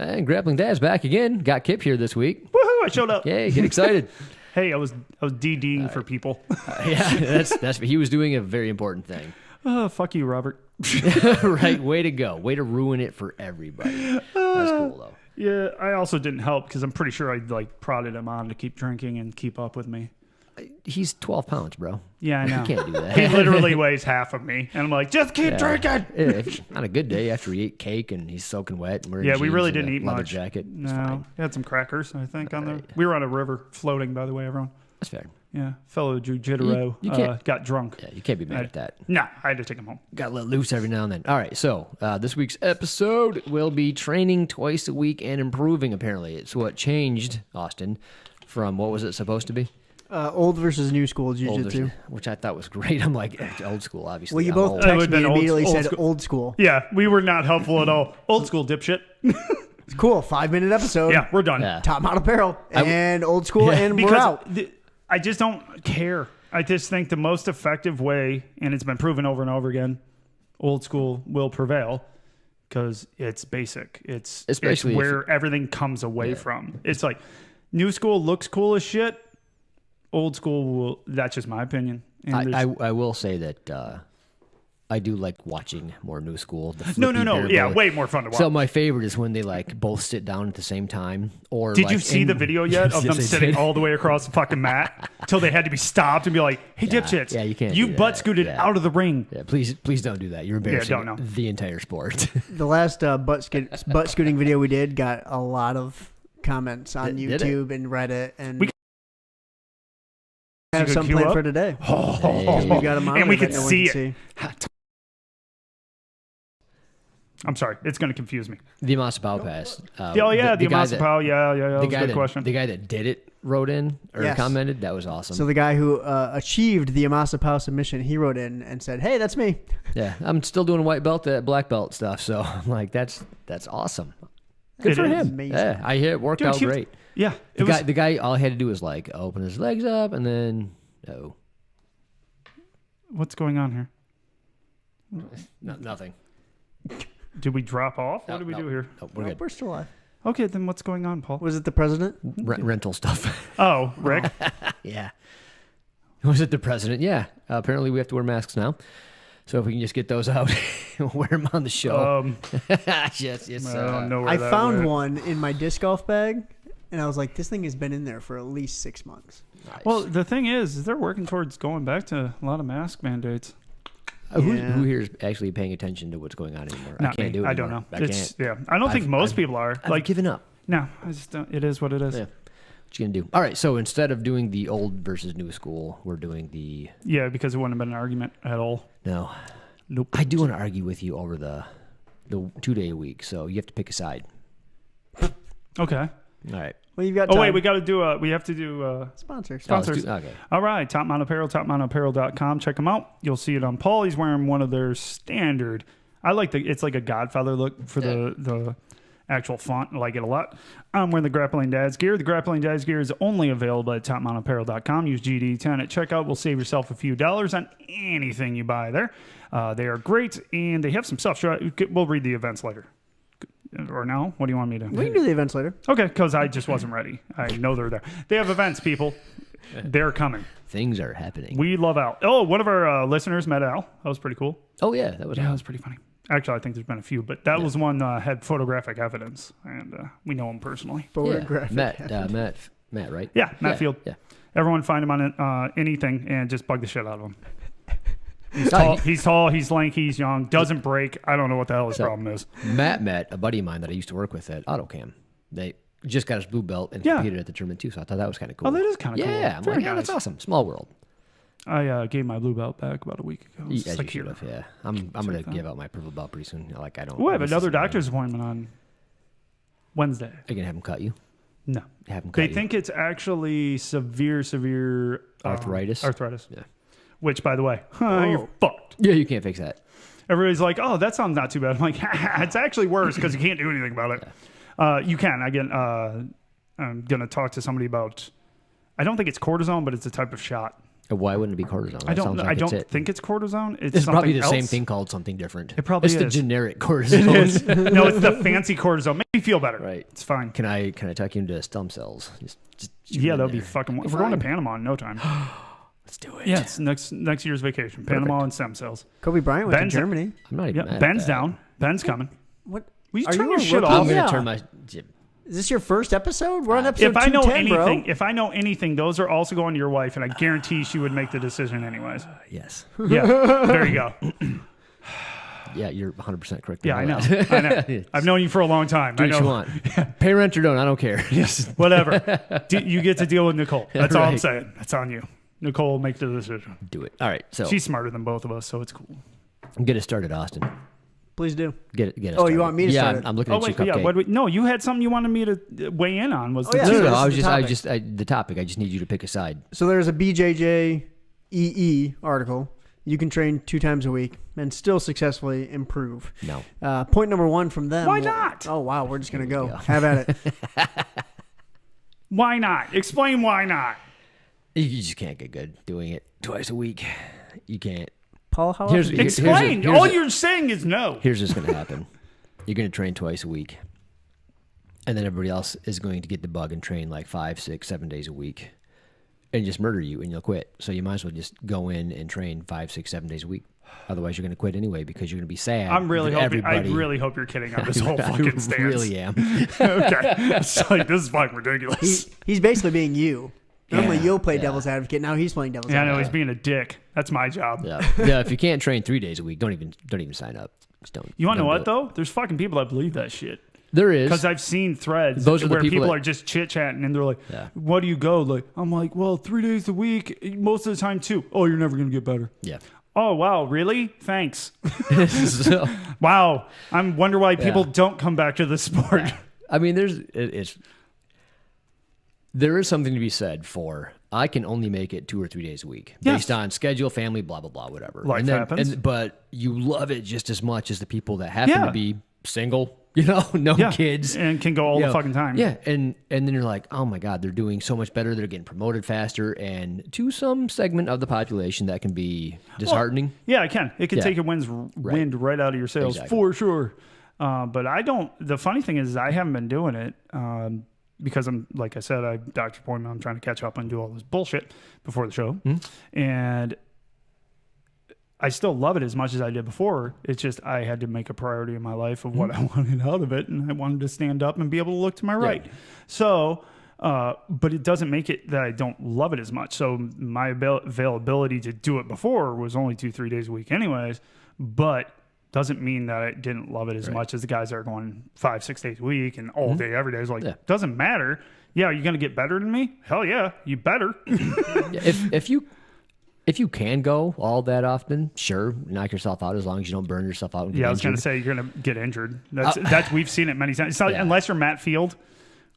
And Grappling Dad's back again. Got Kip here this week. Woohoo! I showed up. Yay, get excited. Hey, I was DDing for people. Yeah, he was doing a very important thing. Fuck you, Robert. Right, way to go. Way to ruin it for everybody. That's cool, though. Yeah, I also didn't help because I'm pretty sure I prodded him on to keep drinking and keep up with me. He's 12 pounds, bro. Yeah, I know. You can't do that. He literally weighs half of me. And I'm like, just keep drinking. On a good day after he ate cake and he's soaking wet. And we really didn't eat much. Jacket. No, we had some crackers, I think. We were on a river floating, by the way, everyone. That's fair. Yeah, fellow Jujitsu got drunk. Yeah, you can't be mad at that. No, I had to take him home. Got to let loose every now and then. All right, so this week's episode will be training twice a week and improving, apparently. It's what changed, Austin, from what was it supposed to be? Old versus new school jiu-jitsu. Which I thought was great. I'm like, old school, obviously. Well, you both texted me and immediately said old school. Yeah, we were not helpful at all. Old school dipshit. It's cool. 5-minute episode. Yeah, we're done. Yeah. Top Model Apparel and old school, and we're out. I just don't care. I just think the most effective way, and it's been proven over and over again, old school will prevail because it's basic. It's where everything comes away from. It's like new school looks cool as shit. Old school that's just my opinion. I will say that I do like watching more new school. No. Yeah, way more fun to watch. So my favorite is when they both sit down at the same time. Or did you see the video yet of them sitting all the way across the fucking mat until they had to be stopped and be like, "Hey, dipshits, yeah, you can't. You butt scooted out of the ring." Yeah, please don't do that. You're embarrassing the entire sport. The last butt scooting video we did got a lot of comments on YouTube and Reddit, and we have some planned for today. We got a monitor and we can no see it. I'm sorry, it's going to confuse me. The Amasapao pass. The Amasapao. Yeah. That was a good question. The guy that did it wrote in or commented. That was awesome. So the guy who achieved the Amasapao submission, he wrote in and said, "Hey, that's me." Yeah, I'm still doing white belt, black belt stuff. So I'm like, that's awesome. Good for him. Amazing. Yeah, I hear it worked out great. Yeah, the guy, all he had to do was open his legs up and then What's going on here? Nothing. Did we drop off? What did we do here? No, we're good. We're still alive. Okay, then what's going on, Paul? Was it the president? Rental stuff. Oh, Rick? Yeah. Was it the president? Yeah. Apparently we have to wear masks now. So if we can just get those out, wear them on the show. Yes. I found one in my disc golf bag, and I was like, this thing has been in there for at least 6 months. Nice. Well, the thing is they're working towards going back to a lot of mask mandates. Who here is actually paying attention to what's going on anymore? Not I can't me. do it anymore. I don't know. I can't. Yeah, I don't think most people are. I've given up. No, I just don't. It is what it is. Yeah. What you gonna do? All right. So instead of doing the old versus new school, we're doing the because it wouldn't have been an argument at all. No. Nope. I do want to argue with you over the 2-day week, so you have to pick a side. Okay. All right. Well, you've got time. Oh wait, we have to do sponsors. Okay. All right, Top Mount Apparel, topmountapparel.com. Check them out. You'll see it on Paul. He's wearing one of their standard. I like it's like a Godfather look for the actual font. I like it a lot. I'm wearing the Grappling Dad's gear. The Grappling Dad's gear is only available at topmountapparel.com. Use GD10 at checkout. We'll save yourself a few dollars on anything you buy there. They are great, and they have some stuff. We'll read the events later. Or no? What do you want me to? We can do the events later. Okay, because I just wasn't ready. I know they're there. They have events, people. They're coming. Things are happening. We love Al. Oh, one of our listeners met Al. That was pretty cool. Oh, yeah. That was pretty funny. Actually, I think there's been a few, but that was one had photographic evidence, and we know him personally. Photographic Matt, right? Yeah, Matt Field. Yeah. Everyone find him on anything and just bug the shit out of him. He's tall, he's lanky, he's young, doesn't break. I don't know what the hell his problem is. Matt met a buddy of mine that I used to work with at AutoCam. They just got his blue belt and competed at the tournament too, so I thought that was kind of cool. Oh, that is kind of cool. Yeah, I'm like, that's awesome. Small world. I gave my blue belt back about a week ago. As you should have, yeah. I'm going to give out my purple belt pretty soon. I have another doctor's appointment on Wednesday. Are you going to have him cut you? No. Have them cut They you. think it's actually severe Arthritis? Arthritis. Yeah. Which, by the way, you're fucked. Yeah, you can't fix that. Everybody's like, oh, that sounds not too bad. I'm like, it's actually worse because you can't do anything about it. Yeah. You can. Again, I'm going to talk to somebody about, I don't think it's cortisone, but it's a type of shot. Why wouldn't it be cortisone? I don't think it's cortisone. It's probably the else. same thing called something different. It probably is. It's the generic cortisone. It is. No, it's the fancy cortisone. Make me feel better. Right. It's fine. Can I tuck you into stem cells? Just yeah, that'll be fucking. We're going to Panama in no time. Let's do it. Yeah, it's next year's vacation. Panama and stem cells. Kobe Bryant went to Germany. I'm not even mad Ben's at that. down. Ben's coming. What? Will you Are turn you your a shit rookie? off? I'm going to Yeah. turn my... Is this your first episode? We're on episode If I know 210, anything, bro. if I know anything, those are also going to your wife, and I guarantee she would make the decision anyways. Yes. Yeah, there you go. Yeah, you're 100% correct. Yeah, I know. I know. I've known you for a long time. Do I what know. you want. Pay rent or don't, I don't care. Just Whatever. You get to deal with Nicole. That's all I'm Right. saying. That's on you. Nicole will make the decision. do it. All right, so She's smarter than both of us, so it's cool. get it started, Austin. Please do. Get it Oh, started. you want me to yeah, start it? I'm looking Oh at you, wait, yeah. Cupcake. No, you had something you wanted me to weigh in on. Was Oh, the yeah. No, This I is was the the topic. I just need you to pick a side. So there's a BJJ article. You can train 2 times a week and still successfully improve. No. Point number 1 from them. Why not? Oh, wow. We're just going to go. Have at it. Why not? Explain why not. You just can't get good doing it twice a week. You can't. Paul, how Here's- often? here's- Explain. here's All a- you're saying is no. Here's what's going to happen. You're going to train twice a week. And then everybody else is going to get the bug and train like 5, 6, 7 days a week and just murder you and you'll quit. So you might as well just go in and train 5, 6, 7 days a week. Otherwise, you're going to quit anyway because you're going to be sad. I'm really that hoping. I everybody- really hope you're kidding on this whole I fucking stance. really am. Okay. It's like, this is fucking ridiculous. He's basically being you. Normally Yeah, you'll play yeah. devil's advocate. Now he's playing devil's Yeah, I know advocate. he's being a dick. That's my job. Yeah. Yeah. If you can't train 3 days a week, don't even sign up. Just don't. You want to know don't what do it. though? There's fucking people that believe that shit. There is. Because I've seen threads Those are the where people people that- are just chit chatting and they're like, Yeah. "What do you go?" Like, I'm like, "Well, 3 days a week, most of the time 2." Oh, you're never gonna get better. Yeah. Oh wow, really? Thanks. So, Wow, I wonder why people Yeah. don't come back to the sport. I mean, there is something to be said for I can only make it 2 or 3 days a week Yes. based on schedule, family, blah blah blah, whatever. Life happens. But you love it just as much as the people that happen Yeah. to be single, no Yeah, kids, and can go all you the know, fucking time. Yeah, and then you're like, oh my god, they're doing so much better. They're getting promoted faster, and to some segment of the population that can be disheartening. Yeah, it can. It can Yeah. take your wind right out of your sails Exactly. for sure. But I don't. The funny thing is, I haven't been doing it because I'm, like I said, I have doctor appointment. I'm trying to catch up and do all this bullshit before the show, and I still love it as much as I did before. It's just I had to make a priority in my life of what I wanted out of it, and I wanted to stand up and be able to look to my right. So. But it doesn't make it that I don't love it as much. So my availability to do it before was only 2-3 days a week anyways, but doesn't mean that I didn't love it as much as the guys that are going 5-6 days a week and all day, every day. It's like, doesn't matter. Yeah. Are you going to get better than me? Hell yeah. You better. If you can go all that often, sure, knock yourself out as long as you don't burn yourself out. And get I was going to injured. say, you're going to get injured. That's we've seen it many times. It's not, unless you're Matt Field,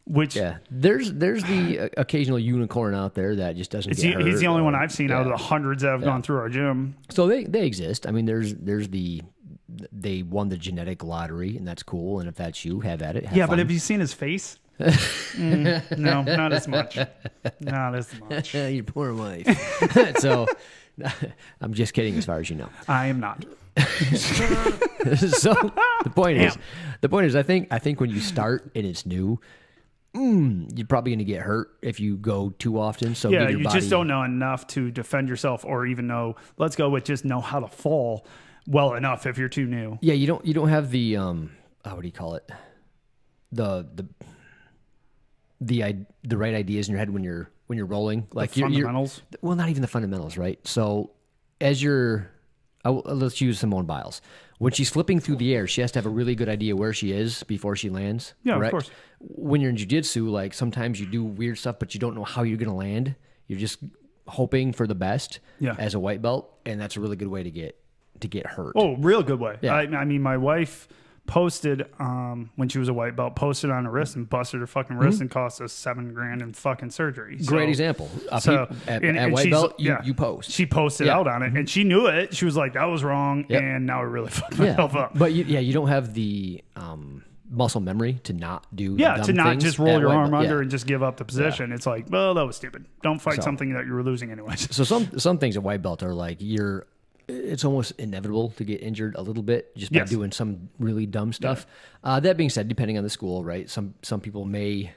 which there's the occasional unicorn out there that just doesn't get hurt. he's the only one I've seen out of the hundreds that have gone through our gym. So they exist. I mean, there's they won the genetic lottery, and that's cool. And if that's you, have at it. Have Yeah, fun. but have you seen his face? No, not as much. Not as much. Your poor wife. So I'm just kidding, as far as you know. I am not. So the point is, I think when you start and it's new, you're probably going to get hurt if you go too often. So Yeah, give your you body, just don't know enough to defend yourself, or even know. Let's go with just know how to fall well enough if you're too new. Yeah, you don't have the what do you call it? The right ideas in your head when you're rolling, like The fundamentals. Well, not even the fundamentals, right? So as let's use Simone Biles. When she's flipping through the air, she has to have a really good idea where she is before she lands. Yeah, correct? of course. When you're in jiu-jitsu, like sometimes you do weird stuff, but you don't know how you're going to land. You're just hoping for the best as a white belt, and that's a really good way to get hurt. Oh, real good way. Yeah. I mean, my wife posted when she was a white belt, posted on her wrist and busted her fucking wrist and cost us $7,000 in fucking surgery. Great example. At white belt, you post. She posted out on it, and she knew it. She was like, "That was wrong," and now it really fucked myself up. But you don't have the muscle memory to not do to not just roll your arm under yeah. and just give up the position. It's like, well, that was stupid. Don't fight something that you were losing anyways. So some things at white belt are like it's almost inevitable to get injured a little bit just by doing some really dumb stuff. That being said, depending on the school, right? Some people may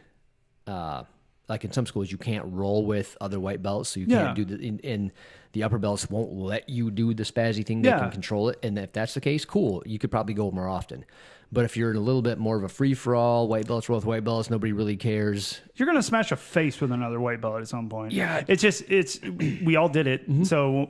like in some schools you can't roll with other white belts, so you can't do in the upper belts won't let you do the spazzy thing. They can control it, and if that's the case, cool. You could probably go more often. But if you're in a little bit more of a free-for-all, white belts roll with white belts, nobody really cares. You're going to smash a face with another white belt at some point. Yeah. We all did it. So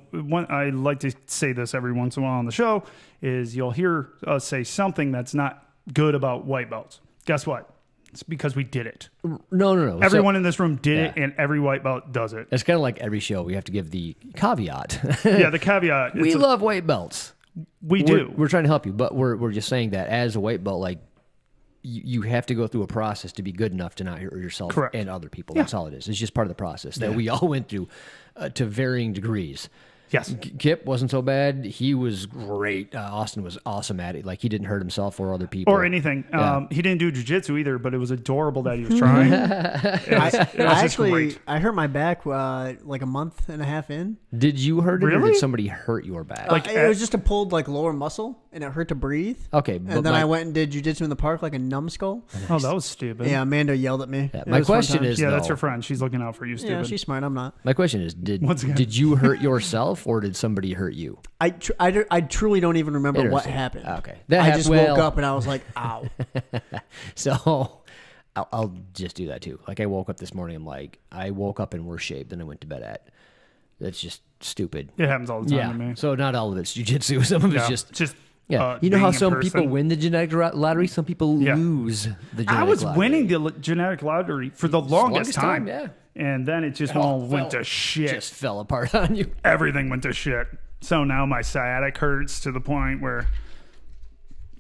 I like to say this every once in a while on the show, is you'll hear us say something that's not good about white belts. Guess what? It's because we did it. No. Everyone in this room did it, and every white belt does it. It's kind of like every show. We have to give the caveat. The caveat. We love white belts. We're trying to help you, but we're just saying that as a white belt, like you have to go through a process to be good enough to not hurt yourself and other people. That's all it is. It's just part of the process that we all went through to varying degrees. Yes. Kip wasn't so bad. He was great. Austin was awesome at it. Like, he didn't hurt himself or other people. Or anything. He didn't do jiu-jitsu either, but it was adorable that he was trying. I hurt my back like a month and a half in. Did you hurt it, or did somebody hurt your back? It was just a pulled like lower muscle, and it hurt to breathe. Okay. And then I went and did jiu-jitsu in the park like a numbskull. Oh, that was stupid. Yeah, Amanda yelled at me. Yeah, my question is, yeah, that's her friend. She's looking out for you, stupid. Yeah, she's smart. I'm not. My question is, did you hurt yourself, or did somebody hurt you? I truly don't even remember what happened. Okay. I just woke up and I was like, ow. So I'll just do that too. Like, I woke up this morning, I'm like, I woke up in worse shape than I went to bed at. That's just stupid. It happens all the time to me. So not all of it's jiu-jitsu. Some of it's just you know how some people win the genetic lottery? Some people lose the genetic lottery. I was winning the genetic lottery for the longest time. Yeah. And then it just all went to shit. Just fell apart on you. Everything went to shit. So now my sciatic hurts to the point where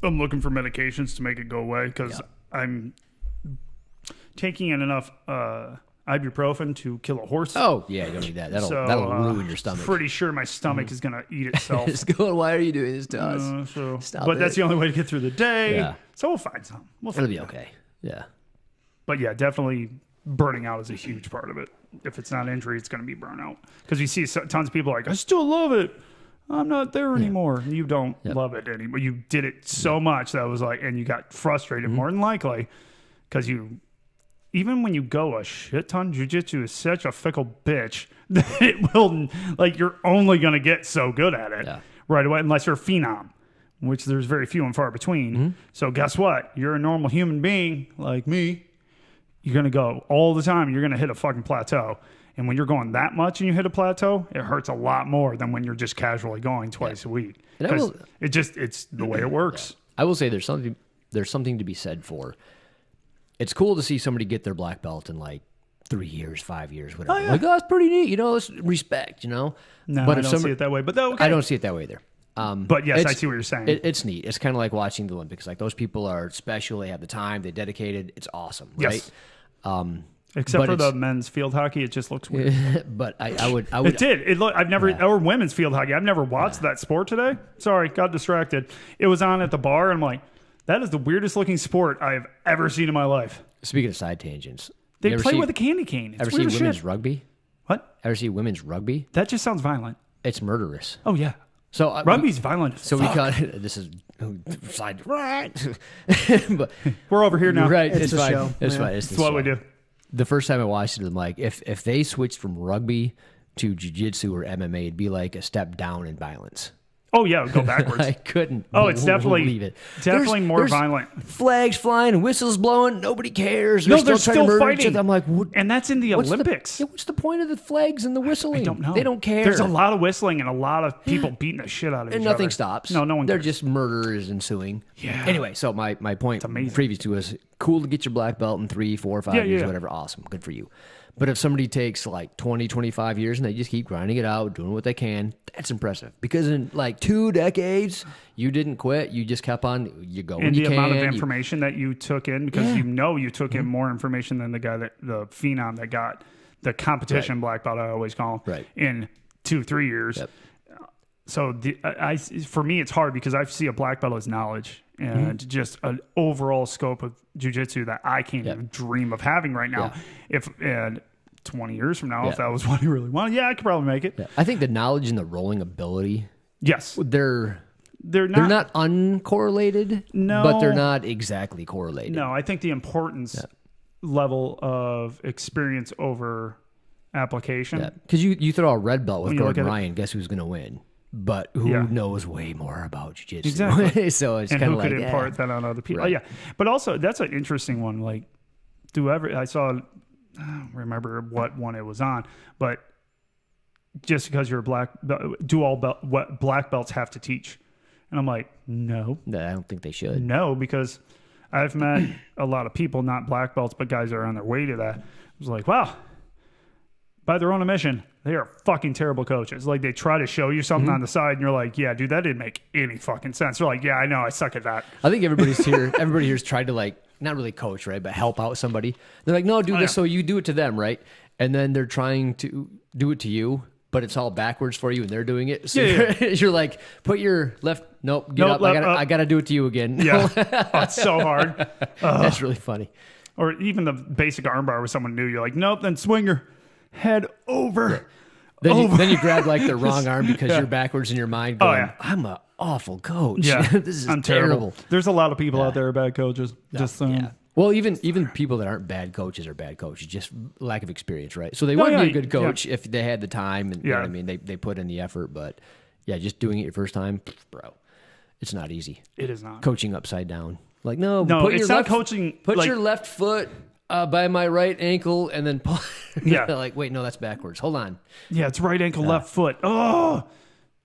I'm looking for medications to make it go away because I'm taking in enough ibuprofen to kill a horse. Oh, yeah, you don't need that. That'll ruin your stomach. Pretty sure my stomach is going to eat itself. It's going, why are you doing this to us? But that's the only way to get through the day. Yeah. So we'll find something. It'll be okay. Yeah. But yeah, definitely burning out is a huge part of it. If it's not injury, it's going to be burnout. Because you see tons of people like, I still love it. I'm not there anymore. You don't love it anymore. You did it so much that was like, and you got frustrated more than likely because even when you go a shit ton, jiu-jitsu is such a fickle bitch that it will, like, you're only going to get so good at it right away unless you're a phenom, which there's very few and far between. So guess what? You're a normal human being like me. You're going to go all the time. You're going to hit a fucking plateau. And when you're going that much and you hit a plateau, it hurts a lot more than when you're just casually going twice a week. Because it's the way it works. I will say there's something to be said for. It's cool to see somebody get their black belt in like 3 years, 5 years, whatever. Like, oh, that's pretty neat. You know, it's respect, you know? No, but I don't see it that way. But I don't see it that way either. But yes, I see what you're saying. It's neat. It's kind of like watching the Olympics. Like, those people are special. They have the time. They dedicated. It's awesome, right? Yes. Except for the men's field hockey, it just looks weird. But I would. It did. I've never, or women's field hockey. I've never watched that sport today. Sorry, got distracted. It was on at the bar, and I'm like, that is the weirdest looking sport I've ever seen in my life. Speaking of side tangents, they play with a candy cane. Ever see women's rugby? What? Ever see women's rugby? That just sounds violent. It's murderous. Oh yeah. So rugby's violent. So we got this is side right. But we're over here now. Right. It's fine. show. It's fine. It's what we do. The first time I watched it, I'm like, if they switched from rugby to jiu-jitsu or MMA, it'd be like a step down in violence. Oh yeah, it would go backwards. I couldn't. Oh, it's definitely believe it. Definitely more violent. Flags flying, whistles blowing, nobody cares. No, they're still fighting. I'm like, what? And that's in the Olympics. What's the point of the flags and the whistling? I don't know. They don't care. There's a lot of whistling and a lot of people beating the shit out of each other. And nothing stops. No one They're cares. just murder is ensuing. Yeah. Anyway, so my point previous to was cool to get your black belt in 3, 4, 5 years, whatever. Awesome. Good for you. But if somebody takes like 20, 25 years and they just keep grinding it out, doing what they can, that's impressive. Because in like 2 decades, you didn't quit. You just kept on. You go and when you the amount can. of information that you took in, because you took in more information than the phenom that got the competition black belt, I always call him, in 2-3 years. Yep. So for me, it's hard because I see a black belt as knowledge and just an overall scope of jiu-jitsu that I can't even dream of having right now. And 20 years from now, if that was what you really wanted, I could probably make it. I think the knowledge and the rolling ability, they're not uncorrelated, but they're not exactly correlated. No, I think the importance level of experience over application. Because you throw a red belt with Gordon Ryan, guess who's going to win? But who knows way more about jiu-jitsu? Exactly. So it's and kind who of could impart that on other people? Right. But also that's an interesting one. Like, I don't remember what one it was on, but just because you're a black belt, what black belts have to teach? And I'm like, no, I don't think they should. No, because I've met a lot of people, not black belts, but guys that are on their way to that. I was like, wow, by their own admission, they are fucking terrible coaches. Like, they try to show you something on the side, and you're like, yeah, dude, that didn't make any fucking sense. They're like, yeah, I know, I suck at that. I think everybody here's tried to, like, not really coach, right, but help out somebody. They're like, no, do this, so you do it to them, right? And then they're trying to do it to you, but it's all backwards for you, and they're doing it. So you're like, put your left, get up. I got to do it to you again. Yeah, it's so hard. That's really funny. Or even the basic armbar with someone new, you're like, nope, then swing your head over. Then you grab like the wrong arm because you're backwards in your mind going, I'm an awful coach. Yeah. This is I'm terrible. There's a lot of people out there who are bad coaches. Well, even people that aren't bad coaches are bad coaches, just lack of experience, right? So they would be a good coach if they had the time and you know what I mean, they put in the effort, but just doing it your first time, bro, it's not easy. It is not. Coaching upside down. Like, it's not coaching. Put your left foot by my right ankle and then pull. Like, wait, no, that's backwards. Hold on. Yeah, it's right ankle, left foot. Oh,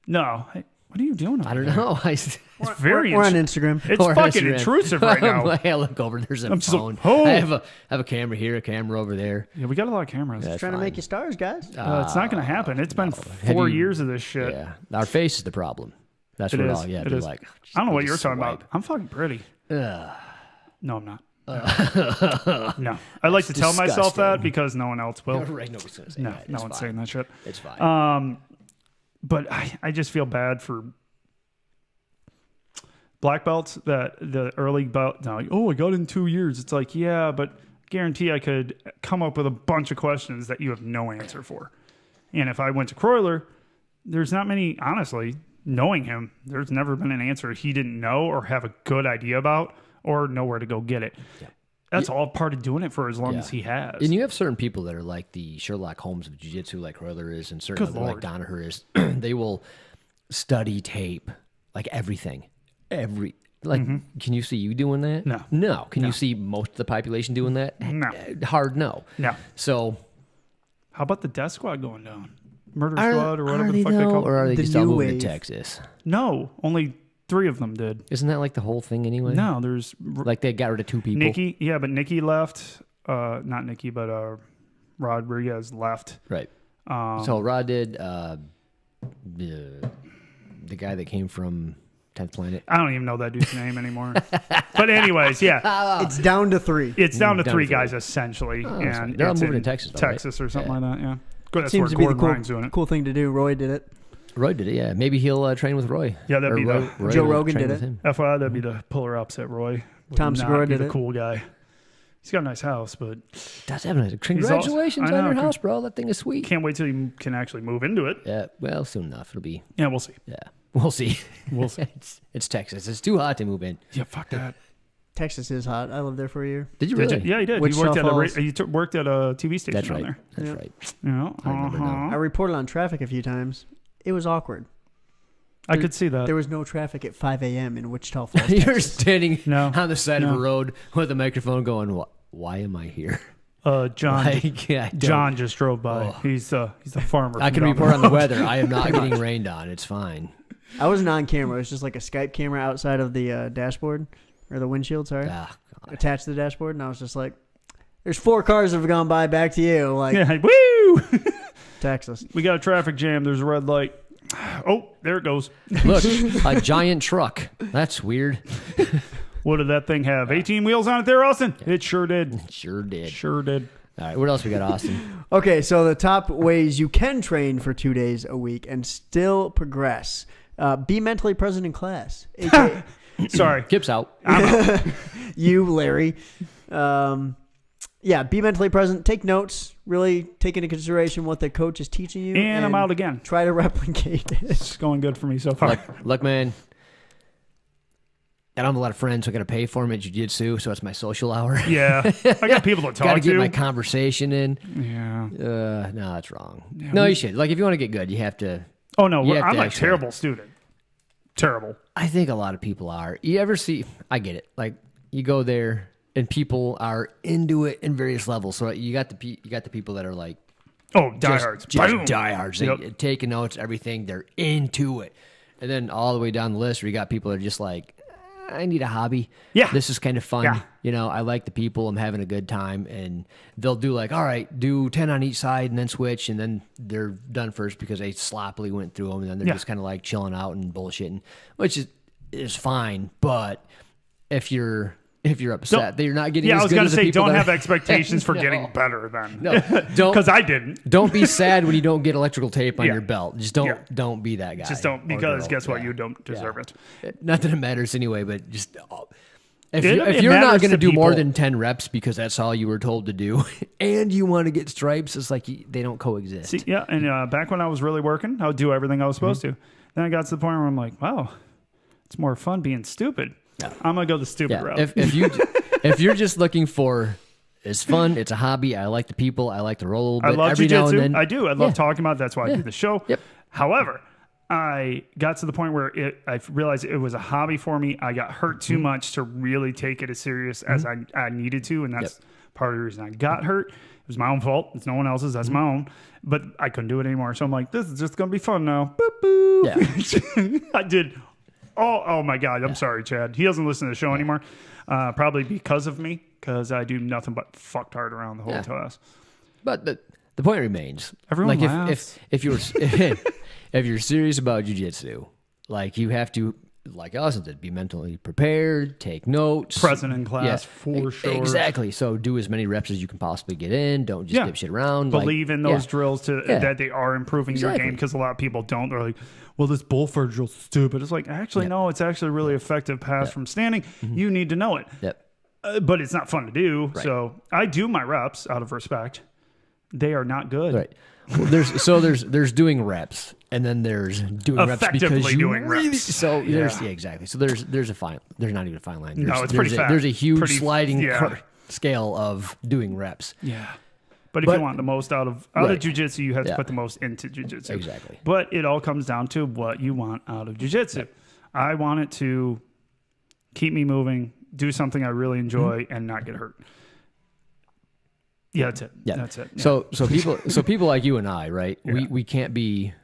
no. Hey, what are you doing? I don't know. We're on Instagram. It's fucking intrusive right now. I look over. There's a phone. I have a camera here, a camera over there. Yeah, we got a lot of cameras. Just trying to make you stars, guys. It's not going to happen. It's been 4 years of this shit. Yeah, our face is the problem. That's what all. Yeah, they're like. I don't know what you're talking about. I'm fucking pretty. No, I'm not. No, I like to tell myself that because no one else will. Right, nobody's gonna say that. No one's saying that shit. It's fine. But I just feel bad for black belts that the early belt. Now, I got in 2 years. It's like, yeah, but guarantee I could come up with a bunch of questions that you have no answer for. And if I went to Croyler, there's not many, honestly, knowing him, there's never been an answer he didn't know or have a good idea about or know where to go get it. Yeah. That's all part of doing it for as long as he has. And you have certain people that are like the Sherlock Holmes of jiu-jitsu, like Royler is, and certain other, like Donaher is. They will study tape, like everything. Can you see you doing that? No. Can you see most of the population doing that? No. Hard no. No. So, how about the Death Squad going down? Murder Squad or whatever the fuck they call it? Or are they just all moving to Texas? No, only 3 of them did. Isn't that like the whole thing anyway? No, there's... Like they got rid of 2 people? But Nikki left. Not Nikki, but Rodriguez left. Right. So Rod did the guy that came from 10th Planet. I don't even know that dude's name anymore. But anyways, yeah. It's down to 3. It's down to 3 guys, essentially. And they're all moving to Texas, though, Texas or something like that, yeah. That's Seems where to be Gordon Ryan's doing it. Cool thing to do. Roy did it. Roy did it, yeah. Maybe he'll train with Roy. Yeah, that'd be Roy Joe Rogan did it. FYI, that'd be the polar opposite. Roy Tom Segura did the it. cool guy. He's got a nice house, but does have a nice. Congratulations on your house, bro. That thing is sweet. Can't wait till you can actually move into it. Yeah, well, soon enough. It'll be. Yeah, we'll see. Yeah, we'll see. We'll see. It's Texas. It's too hot to move in. Yeah, fuck that. Texas is hot. I lived there for a year. Did you really? Yeah, he did. You worked at a TV station That's right. there. That's right. Yeah. I remember now. I reported on traffic a few times. It was awkward. I could see that. There was no traffic at 5 a.m. in Wichita Falls, You're Texas. standing on the side of a road with a microphone going, why am I here? John just drove by. Oh. He's a farmer. I can report on the weather. I am not getting rained on. It's fine. I wasn't on camera. It was just like a Skype camera outside of the dashboard or the windshield, attached to the dashboard. And I was just like, There's 4 cars that have gone by. Back to you. Like, Yeah, woo! Texas. We got a traffic jam. There's a red light. Oh, there it goes. Look, a giant truck. That's weird. What did that thing have? 18 wheels on it there, Austin? It sure did. Sure did. Sure did. All right, what else we got, Austin? Okay, so the top ways you can train for 2 days a week and still progress. Be mentally present in class. AKA, Sorry. Kip's out. you, Larry. Yeah, be mentally present. Take notes. Really take into consideration what the coach is teaching you. And I'm out again. Try to replicate it. It's going good for me so far. Look, man. I don't have a lot of friends, so I got to pay for them at Jiu-Jitsu, so it's my social hour. Yeah. I got people to talk to. Got to get my conversation in. Yeah. No, that's wrong. Yeah, no, you should. Like, if you want to get good, you have to. Oh, no. You have I'm to a terrible student. Terrible. I think a lot of people are. You ever see, I get it. Like, you go there, and people are into it in various levels. So you got the people that are like, oh, diehards. Just diehards. They taking notes, everything. They're into it. And then all the way down the list, where you got people that are just like, I need a hobby. Yeah. This is kind of fun. Yeah. You know, I like the people. I'm having a good time. And they'll do like, all right, do 10 on each side and then switch. And then they're done first because they sloppily went through them. And then they're just kind of like chilling out and bullshitting, which is fine. But if you're upset that you're not getting as good as the people. Don't have expectations for getting better then. No, don't. Because I didn't. Don't be sad when you don't get electrical tape on your belt. Just don't be that guy. Just don't, because guess what? You don't deserve it. Not that it matters anyway, but just if you're not going to do more than 10 reps because that's all you were told to do, and you want to get stripes, it's like they don't coexist. See, yeah, and back when I was really working, I would do everything I was supposed to. Then I got to the point where I'm like, wow, it's more fun being stupid. Yeah. I'm gonna go the stupid route. If you're just looking for, it's fun, it's a hobby. I like the people. I like to roll a little bit. I love every now and jiu-jitsu. then. I do. I love talking about it. That's why I do the show. Yep. However, I got to the point where I realized it was a hobby for me. I got hurt too much to really take it as serious as I needed to, and that's part of the reason I got hurt. It was my own fault. It's no one else's. That's my own. But I couldn't do it anymore. So I'm like, this is just gonna be fun now. Boop boop. Yeah. I did. Oh my God. I'm sorry, Chad. He doesn't listen to the show anymore. Probably because of me, because I do nothing but fucked hard around the whole class. But the point remains. Everyone like laughs. if you're if you're serious about jiu-jitsu, like you have to, like Austin did, be mentally prepared, take notes. Present in class, for sure. Exactly. So do as many reps as you can possibly get in. Don't just dip shit around. Believe in those drills that they are improving your game, because a lot of people don't. They're like, well, this bullford drill's stupid. It's like, actually, no, it's actually really effective pass from standing. You need to know it. Yep. But it's not fun to do. Right. So I do my reps out of respect. They are not good. Right. Well, there's doing reps, and then there's doing reps because you doing really, reps. So there's exactly. So there's not even a fine line. No, it's pretty fat. There's a huge sliding scale of doing reps. Yeah. But if you want the most out of jiu-jitsu, you have to put the most into jiu-jitsu. Exactly. But it all comes down to what you want out of jiu-jitsu. I want it to keep me moving, do something I really enjoy, and not get hurt. Yeah, that's it. Yeah. That's it. Yeah. So people like you and I, right? Yeah. We can't be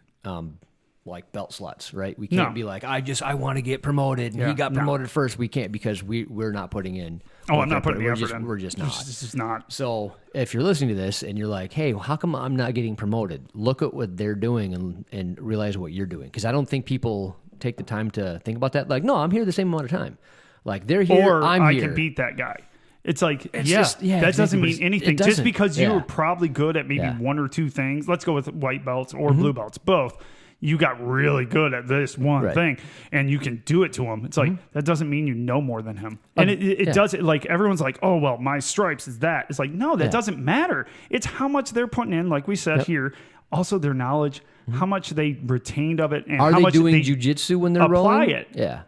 like belt sluts, right? We can't be like, I want to get promoted. And he got promoted first. We can't, because we're not putting in. Oh, I'm not putting the effort in. We're just not. This is not. So if you're listening to this and you're like, hey, how come I'm not getting promoted? Look at what they're doing and realize what you're doing. Because I don't think people take the time to think about that. Like, no, I'm here the same amount of time. Like, they're here, I'm here. I can beat that guy. It's like, that doesn't mean anything. Just because you were probably good at maybe one or two things. Let's go with white belts or blue belts, both. You got really good at this one thing, and you can do it to him. It's like, that doesn't mean you know more than him. And it does it. Like, everyone's like, oh, well, my stripes is that. It's like, no, that doesn't matter. It's how much they're putting in, like we said here. Also, their knowledge, how much they retained of it, and how much they doing jiu-jitsu when they're apply rolling? It. Yeah.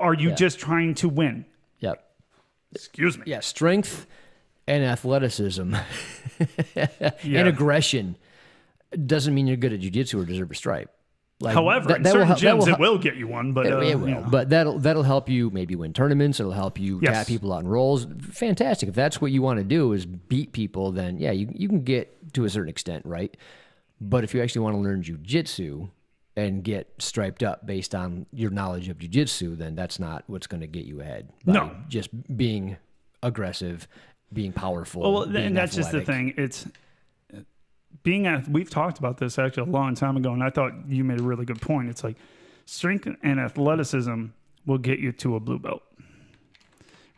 Are you just trying to win? Yep. Excuse me. Yeah, strength and athleticism and aggression doesn't mean you're good at jiu-jitsu or deserve a stripe. Like, however, in certain gyms, it will get you one, but it will. But that'll help you maybe win tournaments. It'll help you tap people out in rolls. Fantastic. If that's what you want to do, is beat people, then you can get to a certain extent, right? But if you actually want to learn jiu-jitsu and get striped up based on your knowledge of jiu-jitsu, then that's not what's going to get you ahead. No. Just being aggressive being powerful. Well, being and that's just the athletic. thing. It's we've talked about this actually a long time ago, and I thought you made a really good point. It's like strength and athleticism will get you to a blue belt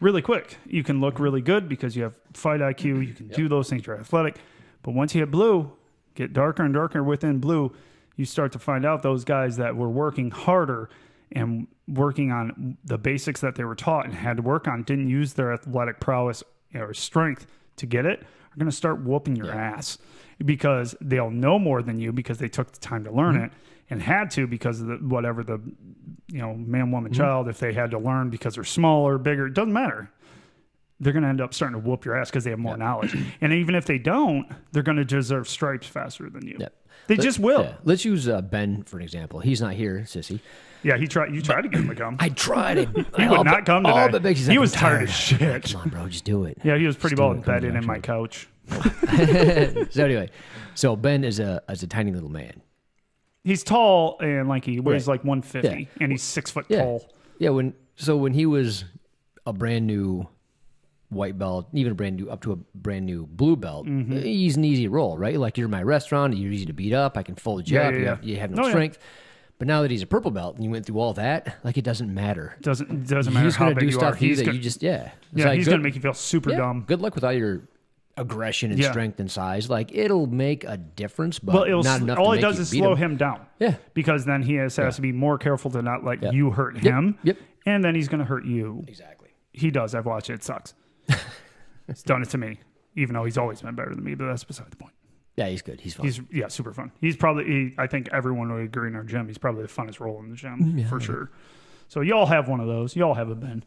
really quick. You can look really good because you have fight IQ. You can do those things. You're athletic. But once you hit blue, get darker and darker within blue, you start to find out those guys that were working harder and working on the basics that they were taught and had to work on, didn't use their athletic prowess or strength to get it, are going to start whooping your ass because they'll know more than you because they took the time to learn it and had to because of whatever the man, woman, child, if they had to learn because they're smaller, bigger, it doesn't matter. They're going to end up starting to whoop your ass because they have more knowledge. And even if they don't, they're going to deserve stripes faster than you. Yep. They just will. Yeah. Let's use Ben for an example. He's not here, sissy. Yeah, you tried to get him to come. I tried it. He would not come today. He's He like, was "I'm tired as shit. Come on, bro, just do it. Yeah, he was pretty Just do well it. Come embedded to in my actual- couch. So anyway, Ben is a tiny little man. He's tall and lanky. He weighs Right. like 150, Yeah. and he's 6 foot Yeah. tall. Yeah, when he was a brand new white belt, even up to a brand new blue belt, he's an easy roll, right? Like you're in my restaurant, you're easy to beat up. I can fold you Yeah, up. yeah, You have yeah. no Oh, yeah. strength. But now that he's a purple belt and you went through all that, like it doesn't matter. Doesn't matter He's how gonna big do you stuff are. to you He's that gonna, you just It's yeah, like, he's good- gonna make you feel super yeah, dumb. Good luck with all your aggression and Yeah. strength and size. Like it'll make a difference, but Well, not enough. all to it make does you is beat slow him. him down. Yeah. Because then he has to be more careful to not let you hurt Yep. him. Yep. And then he's going to hurt you. Exactly. He does. I've watched it. It sucks. He's done it to me, even though he's always been better than me, but that's beside the point. Yeah, he's good. He's fun. He's super fun. He's probably, I think everyone would agree in our gym, he's probably the funnest role in the gym for sure. So y'all have one of those. Y'all have a Ben.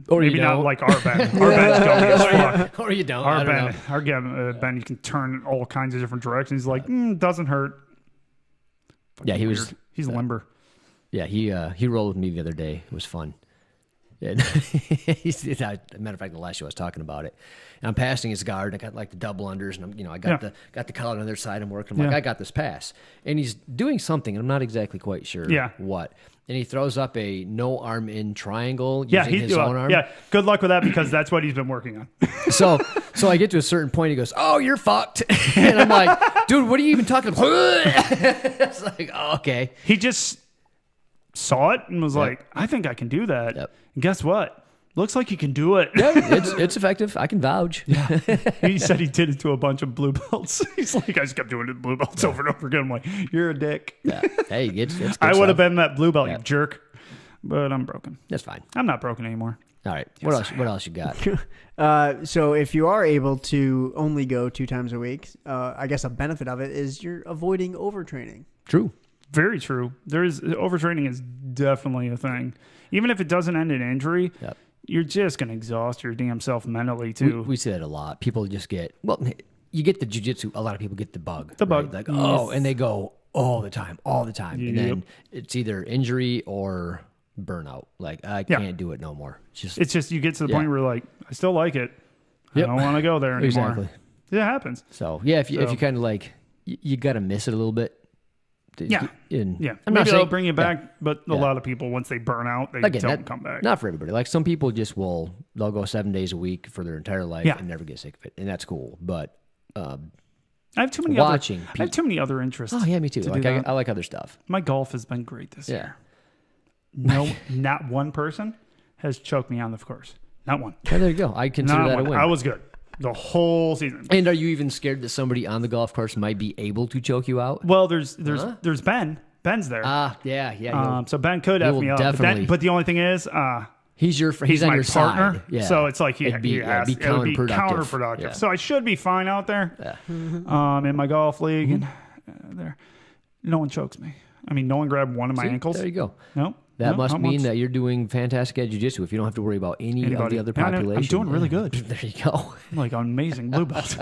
or Maybe you not don't. like our Ben. Our Ben's gummy as fuck. Or you don't. I Our don't know. Ben, you can turn all kinds of different directions. He's like, doesn't hurt. Yeah, he was. Weird. He's limber. Yeah, he rolled with me the other day. It was fun. And as a matter of fact, the last show I was talking about it, and I'm passing his guard. And I got like the double unders, and I got the collar on the other side. I'm working. I'm like, I got this pass, and he's doing something, and I'm not exactly quite sure. What. And he throws up a no arm in triangle using his own arm. Yeah, good luck with that because that's what he's been working on. So I get to a certain point. He goes, "Oh, you're fucked," and I'm like, "Dude, what are you even talking about?" It's like, oh, okay. He just saw it and was like, I think I can do that. Yep. And guess what? Looks like you can do it. Yeah, it's effective. I can vouch. He said he did it to a bunch of blue belts. He's like, I just kept doing it to blue belts over and over again. I'm like, you're a dick. Yeah. Hey, it's good I would have stuff. been that blue belt, you jerk. But I'm broken. That's fine. I'm not broken anymore. All right. What else you got? So if you are able to only go 2 times a week, I guess a benefit of it is you're avoiding overtraining. True. Very true. Overtraining is definitely a thing. Even if it doesn't end in injury, Yep. you're just going to exhaust your damn self mentally too. We see that a lot. People just get, you get the jujitsu. A lot of people get the bug. The bug. Right? Like, and they go all the time. And then it's either injury or burnout. Like, I can't do it no more. It's just you get to the point where you're like, I still like it. I don't want to go there anymore. Exactly. It happens. So, if you kind of like, you got to miss it a little bit. Yeah. I'm Maybe not they'll saying, bring you back, but a lot of people, once they burn out, they don't come back. Not for everybody. Like some people they'll go 7 days a week for their entire life and never get sick of it. And that's cool. But I have too many I have too many other interests. Oh, yeah, me too. Like I like other stuff. My golf has been great this year. No, not one person has choked me on the course. Not one. Oh, there you go. I consider Not that one. a win. I was good the whole season. And are you even scared that somebody on the golf course might be able to choke you out? Well, there's Ben. Ben's there. Yeah. So Ben could F me up. But the only thing is, he's on my your partner. side. Yeah. So it's like It'd be counterproductive. Yeah. So I should be fine out there. Yeah. In my golf league, and there, no one chokes me. I mean, no one grabbed one of my ankles. There you go. No. That must mean that you're doing fantastic at jiu-jitsu if you don't have to worry about any of the other population. I'm doing really good. There you go. I'm like amazing blue belt.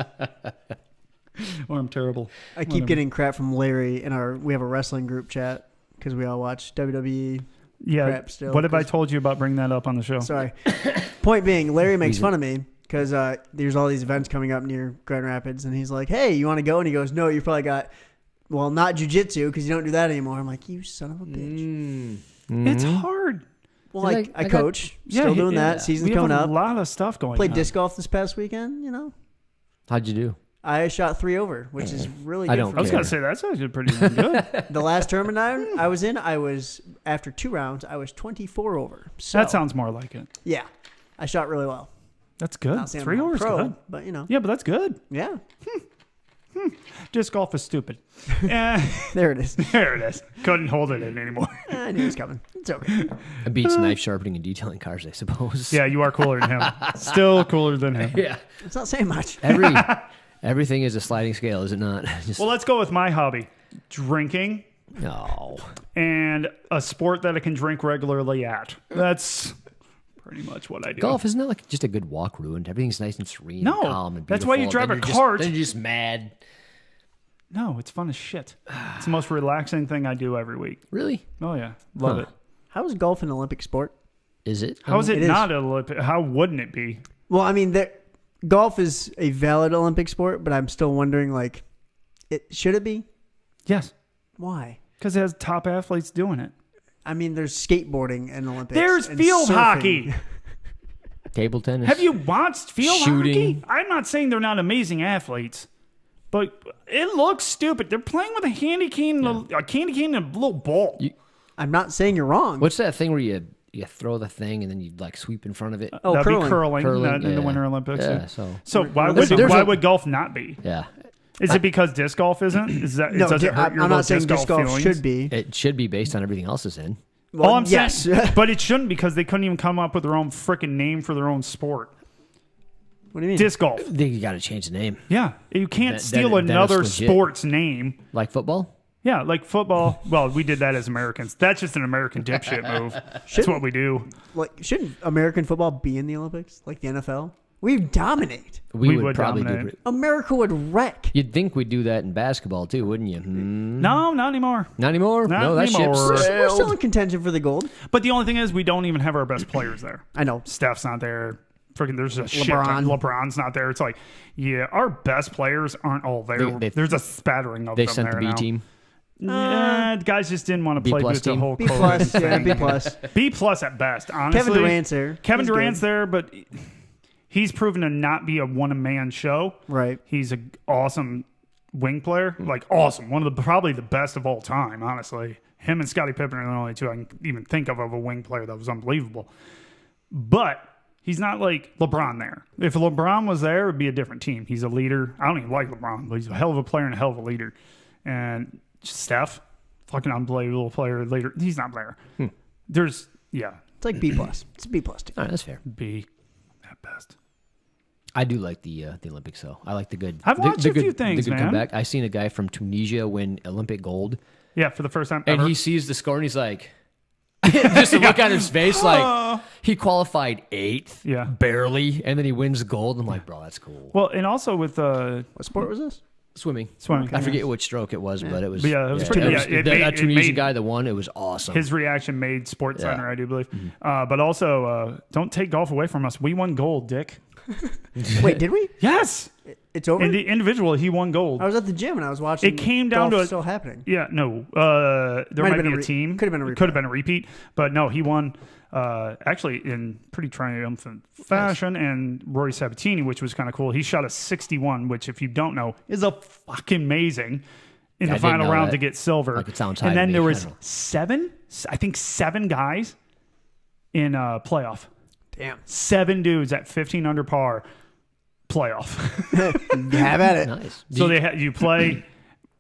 Or I'm terrible. I keep getting crap from Larry we have a wrestling group chat because we all watch WWE. Yeah. Crap still, what have I told you about bringing that up on the show? Sorry. Point being, Larry makes fun of me because there's all these events coming up near Grand Rapids, and he's like, "Hey, you want to go?" And he goes, "No, you probably got, not jiu-jitsu because you don't do that anymore." I'm like, "You son of a bitch." It's hard. Well, I coach. Still doing that. Season's coming up. A lot of stuff going on. Played disc golf this past weekend, How'd you do? I shot 3 over, which is really good. I don't for I was me. going to say, that's actually pretty good. The last tournament I was in, after 2 rounds, I was 24 over. So, That sounds more like it. Yeah. I shot really well. That's good. Not saying 3 I'm a overs pro, good. but Yeah, but that's good. Yeah. Disc golf is stupid. There it is. There it is. Couldn't hold it in anymore. I knew it was coming. It's okay. It beats knife sharpening and detailing cars, I suppose. Yeah, you are cooler than him. Still cooler than him. Yeah. It's not saying much. Everything is a sliding scale, is it not? Well, let's go with my hobby. Drinking No. and a sport that I can drink regularly at. That's pretty much what I do. Golf isn't that like just a good walk ruined? Everything's nice and serene No, and calm and that's beautiful. why you drive Then a you're cart. Then you're just mad. No, it's fun as shit. It's the most relaxing thing I do every week. Really? Oh, yeah. Love it. How is golf an Olympic sport? Is it? How is it It is. not an Olympic? How wouldn't it be? Well, I mean, golf is a valid Olympic sport, but I'm still wondering, should it be? Yes. Why? Because it has top athletes doing it. I mean, there's skateboarding in Olympics. There's and field surfing. hockey. Table tennis? Have you watched field Shooting. hockey? I'm not saying they're not amazing athletes, but it looks stupid. They're playing with a candy cane, and a candy cane and a little ball. I'm not saying you're wrong. What's that thing where you throw the thing and then you like sweep in front of it? Oh, That'd curling. be curling, Curling, in the yeah. Winter Olympics. Yeah, So why There's why a- would golf not be? Yeah. Is it because disc golf isn't? Is that No, does it hurt I'm your not saying little disc golf feelings? should be. It should be based on everything else is in. Well, All I'm yes. saying, but it shouldn't because they couldn't even come up with their own freaking name for their own sport. What do you mean? Disc golf. You got to change the name. Yeah, you can't Then steal it's another legit. sport's name. Like football? Yeah, like football. Well, we did that as Americans. That's just an American dipshit move. That's what we do. Shouldn't American football be in the Olympics like the NFL? We dominate. We would probably dominate. do. America would wreck. You'd think we'd do that in basketball too, wouldn't you? No, not anymore. Not anymore. Not No, that anymore. ship's We're still sailed. in contention for the gold. But the only thing is, we don't even have our best players there. I know. Steph's not there. Freaking, there's a shit. LeBron. ton. LeBron's not there. It's like, yeah, our best players aren't all there. They- There's a spattering of They them sent there the B now. team. Yeah, the guys just didn't want to play B+ with the team? whole B COVID plus, yeah, thing. B plus. B plus at best, honestly. Kevin Durant's there. Kevin He's Durant's good. there, but he's proven to not be a one-man show. Right. He's an awesome wing player, like awesome. One of the probably the best of all time, honestly. Him and Scottie Pippen are the only two I can even think of a wing player that was unbelievable. But he's not like LeBron there. If LeBron was there, it would be a different team. He's a leader. I don't even like LeBron, but he's a hell of a player and a hell of a leader. And Steph, fucking unbelievable player, leader. He's not Blair. There's, yeah, It's like B plus. It's a B plus team. All right, that's fair. B at best. I do like the Olympics though. I like the good. I've watched the a few good, things, the good man. comeback. I seen a guy from Tunisia win Olympic gold, Yeah, for the first time and ever. he sees the score and he's like, just a look on his face, like he qualified 8th, Yeah. barely, and then he wins gold. I'm like, bro, that's cool. Well, and also with What sport was this? Swimming. swimming. I forget which stroke it was, but it was. But yeah, it was pretty- yeah, it made- that it Tunisian made- guy that won, it was awesome. His reaction made Sports Yeah. Center, I do believe. But also, don't take golf away from us. We won gold, Dick. Wait, did we? Yes. It's over. In the individual, he won gold. I was at the gym and I was watching. It came down golf to a- still happening. Yeah, no. There Might might have be been a a team. could have been a It repeat. could have been a repeat. But no, he won actually in pretty triumphant fashion. And Rory Sabatini, which was kind of cool. He shot a 61, which, if you don't know, is a fucking amazing in I the didn't final know round that. to get silver. Like, it sounds high and to then me. there I was don't know. seven guys in playoff. Damn. 7 dudes at 15 under par playoff. Have at it. Nice. So you play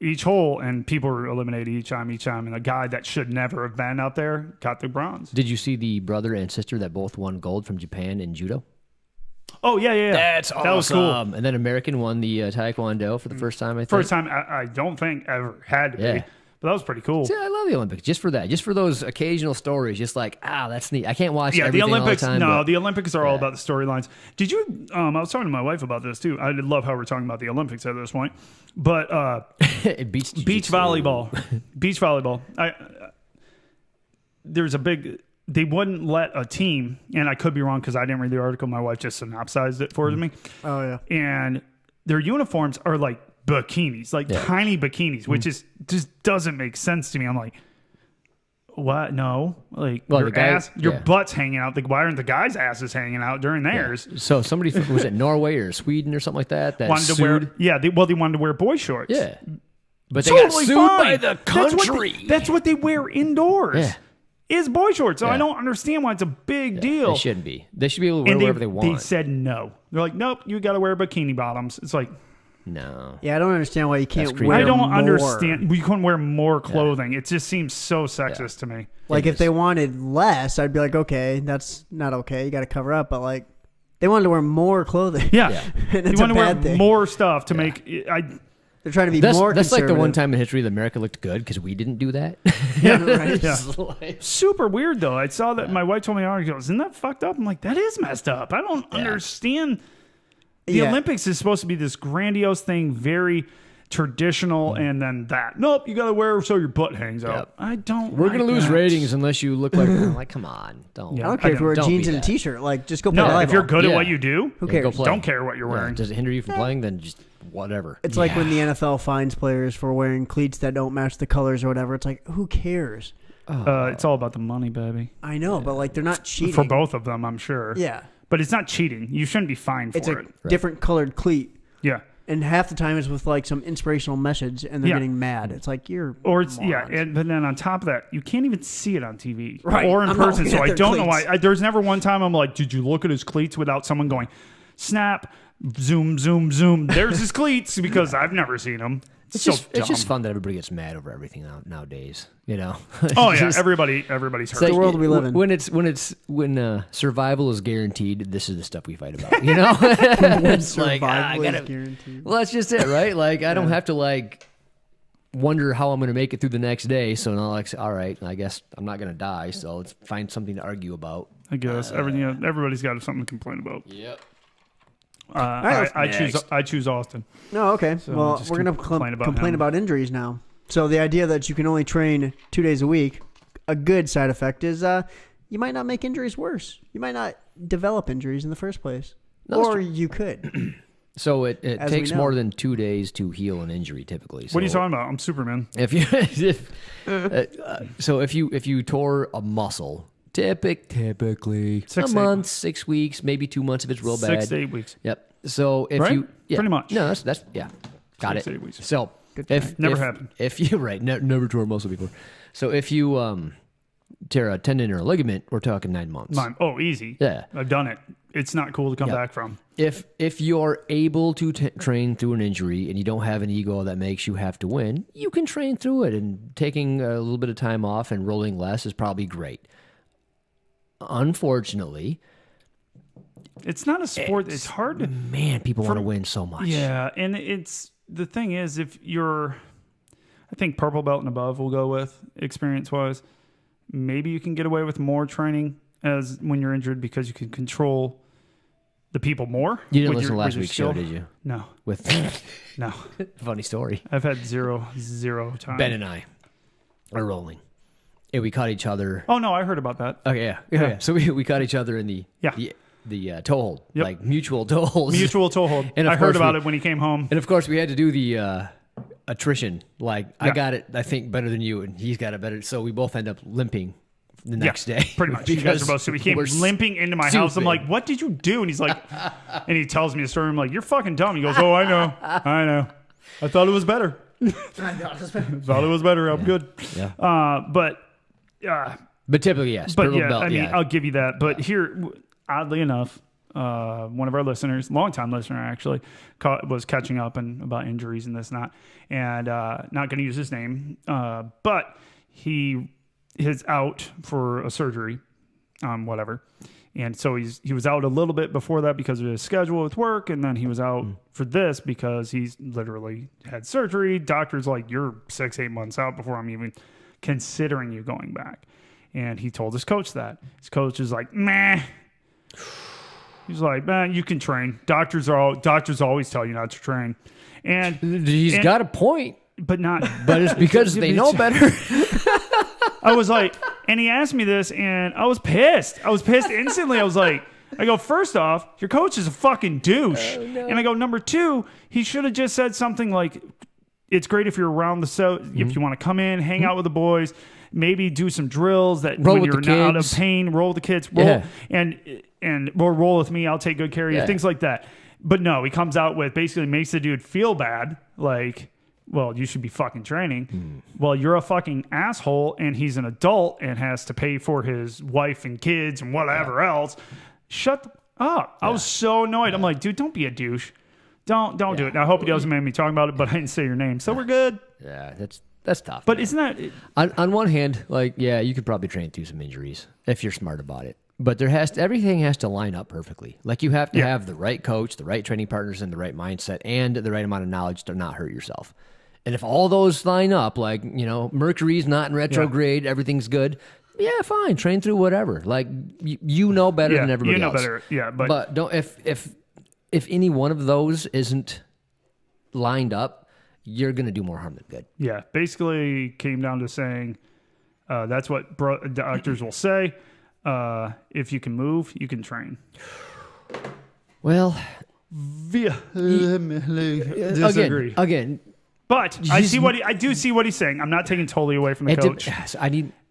each hole, and people were eliminated each time, and a guy that should never have been out there got the bronze. Did you see the brother and sister that both won gold from Japan in judo? Oh yeah. That's awesome. That was cool. And then American won the taekwondo for the first time, I think. First time I don't think ever had to Yeah. be, but that was pretty cool. See, I love the Olympics just for that, just for those occasional stories. Just like, that's neat. I can't watch Yeah, the everything Olympics. all the time. No, but the Olympics are all about the storylines. Did you? I was talking to my wife about this too. I love how we're talking about the Olympics at this point, but it beats beach jiu-jitsu. volleyball. Beach volleyball. There's a big. They wouldn't let a team, and I could be wrong because I didn't read the article. My wife just synopsized it for me. Oh yeah. And their uniforms are like bikinis, like tiny bikinis, which is just doesn't make sense to me. I'm like, What? No. Like, Well, your the guy- ass, your yeah. butt's hanging out. Like, why aren't the guys' asses hanging out during theirs? So somebody was it Norway or Sweden or something like that Wanted to sued. wear, yeah, they wanted to wear boy shorts. Yeah, but they got Totally sued fine. by the country. That's what they wear indoors. Yeah. Is boy shorts. So Yeah. I don't understand why it's a big deal. They shouldn't be. They should be able to wear And whatever they want. They said no. They're like, nope, you got to wear bikini bottoms. It's like, No. Yeah, I don't understand why you can't creepy. wear I don't more. understand. We couldn't wear more clothing. It just seems so sexist to me. Like, It if is. they wanted less, I'd be like, okay, that's not okay. You got to cover up. But, like, they wanted to wear more clothing. Yeah. Yeah. And You it's a want to wear bad thing. more stuff to make. They're trying to be That's more like the one conservative. time in history that America looked good because we didn't do that. Yeah, right. Yeah. It's like- Super weird though. I saw that my wife told me, "Oh, isn't that fucked up?" I'm like, that is messed up. I don't understand. The Yeah. Olympics is supposed to be this grandiose thing, very traditional, and then that. Nope, you got to wear so your butt hangs out. Yep. I don't. We're like gonna lose that. ratings unless you look like. I'm like, come on, don't. Yeah. I don't care if you wear Don't jeans be and a that. t-shirt. Like, just go play No, volleyball. if you're good at Yeah. what you do, Who Yeah, go cares? play. don't care what you're Yeah, wearing. does it hinder you from playing? Then just whatever. It's like when the NFL fines players for wearing cleats that don't match the colors or whatever. It's like, who cares? It's all about the money, baby. I know, but like they're not cheating. For both of them, I'm sure. Yeah. But it's not cheating. You shouldn't be fined It's for a it. different colored cleat. Yeah. And half the time it's with like some inspirational message and they're Yeah. getting mad. It's like you're Or it's morons. but then on top of that, you can't even see it on TV Right. or in I'm not person. looking So at I their don't know cleats. why. There's never one time I'm like, did you look at his cleats without someone going, snap, zoom, zoom, zoom. There's his cleats because I've never seen them. It's so just dumb. fun that everybody gets mad over everything nowadays. You know. Oh yeah, Just- everybody's it's hurt. like, the world we live in. When survival is guaranteed, this is the stuff we fight about. You know. It's like I Survival is gotta. guaranteed. Well, that's just it, right? Like I don't have to like wonder how I'm going to make it through the next day. So now, like, all right, I guess I'm not going to die. So let's find something to argue about. I guess everybody's got something to complain about. Yep. right, I choose Austin. No, okay. well, just we're going to complain about complain him. about injuries now. So the idea that you can only train 2 days a week, a good side effect is you might not make injuries worse. You might not develop injuries in the first place. No, that's or true. you could. So it As we takes know. more than 2 days to heal an injury, typically. So What are you talking about? I'm Superman. If you if you tore a muscle, typically 6 to 8 month, months. 6 weeks, maybe 2 months if it's real bad. 6 to 8 weeks. Yep. So if Right? you Pretty much. no, that's yeah, got 6 it. to 8 weeks. So if Never if, happened. If you never tore a muscle before. So if you tear a tendon or a ligament, we're talking 9 months. Oh, easy. Yeah. I've done it. It's not cool to come Yeah. back from. If you're able to train through an injury and you don't have an ego that makes you have to win, you can train through it. And taking a little bit of time off and rolling less is probably great. Unfortunately, It's not a sport. It's hard to. man, people want to win so much. Yeah, and it's the thing is, if you're, I think purple belt and above will go with experience wise. Maybe you can get away with more training as when you're injured because you can control the people more. You didn't with listen to with last your week's show, skill. did you? No, With no. funny story. I've had zero time. Ben and I are rolling. And we caught each other. Oh no, I heard about that. Okay, yeah. So we caught each other in the toe hold, Yep. like mutual toe holds. Mutual toe hold. And of I heard course about we- it when he came home. And of course, we had to do the attrition. Like I Yeah. got it, I think, better than you, and he's got it better. So we both end up limping the next day. Pretty much. You guys are both. So he came we're limping into my house. I'm stupid. like, "What did you do?" And he's like, and he tells me a story. I'm like, "You're fucking dumb." He goes, "Oh, I know. I thought it was better. Thought it was better. I'm good." Yeah. But typically, yes. But purple yeah, belt, I mean, yeah. I'll give you that. But here, oddly enough, one of our listeners, longtime listener actually, was catching up and about injuries and this and that, and not going to use his name, but he is out for a surgery, whatever. And so he was out a little bit before that because of his schedule with work, and then he was out for this because he's literally had surgery. Doctor's like, "You're 6-8 months out before I'm even considering you going back." And he told his coach that. His coach is like, "Meh." He's like, "Man, you can train. Doctors always tell you not to train." And He's got a point, but not. but it's because they know better. I was like, and he asked me this, and I was pissed. I was pissed instantly. I was like, I go, first off, your coach is a fucking douche. Oh, no. And I go, number two, he should have just said something like, it's great if you're around if you want to come in, hang out with the boys, maybe do some drills that Roll when with you're the not out of kids. pain, roll with the kids, roll, Yeah. and or roll with me. I'll take good care of you. Yeah. Things like that. But no, he comes out with basically makes the dude feel bad. Like, well, you should be fucking training. Well, you're a fucking asshole, and he's an adult and has to pay for his wife and kids and whatever else. Shut up. I was so annoyed. I'm like, dude, don't be a douche. Don't do it. Now, I hope he doesn't make me talk about it, but I didn't say your name. So we're good. Yeah, that's tough. But man. isn't that... On one hand, like, yeah, you could probably train through some injuries if you're smart about it. But everything has to line up perfectly. Like, you have to have the right coach, the right training partners, and the right mindset, and the right amount of knowledge to not hurt yourself. And if all those line up, like, Mercury's not in retrograde, everything's good. Yeah, fine, train through whatever. Like, you know better than everybody else. You know better. Yeah, but don't if any one of those isn't lined up, you're gonna do more harm than good. Yeah, basically came down to saying that's what doctors will say. If you can move, you can train. Well, Disagree. Again, but I do see what he's saying. I'm not taking totally away from the coach.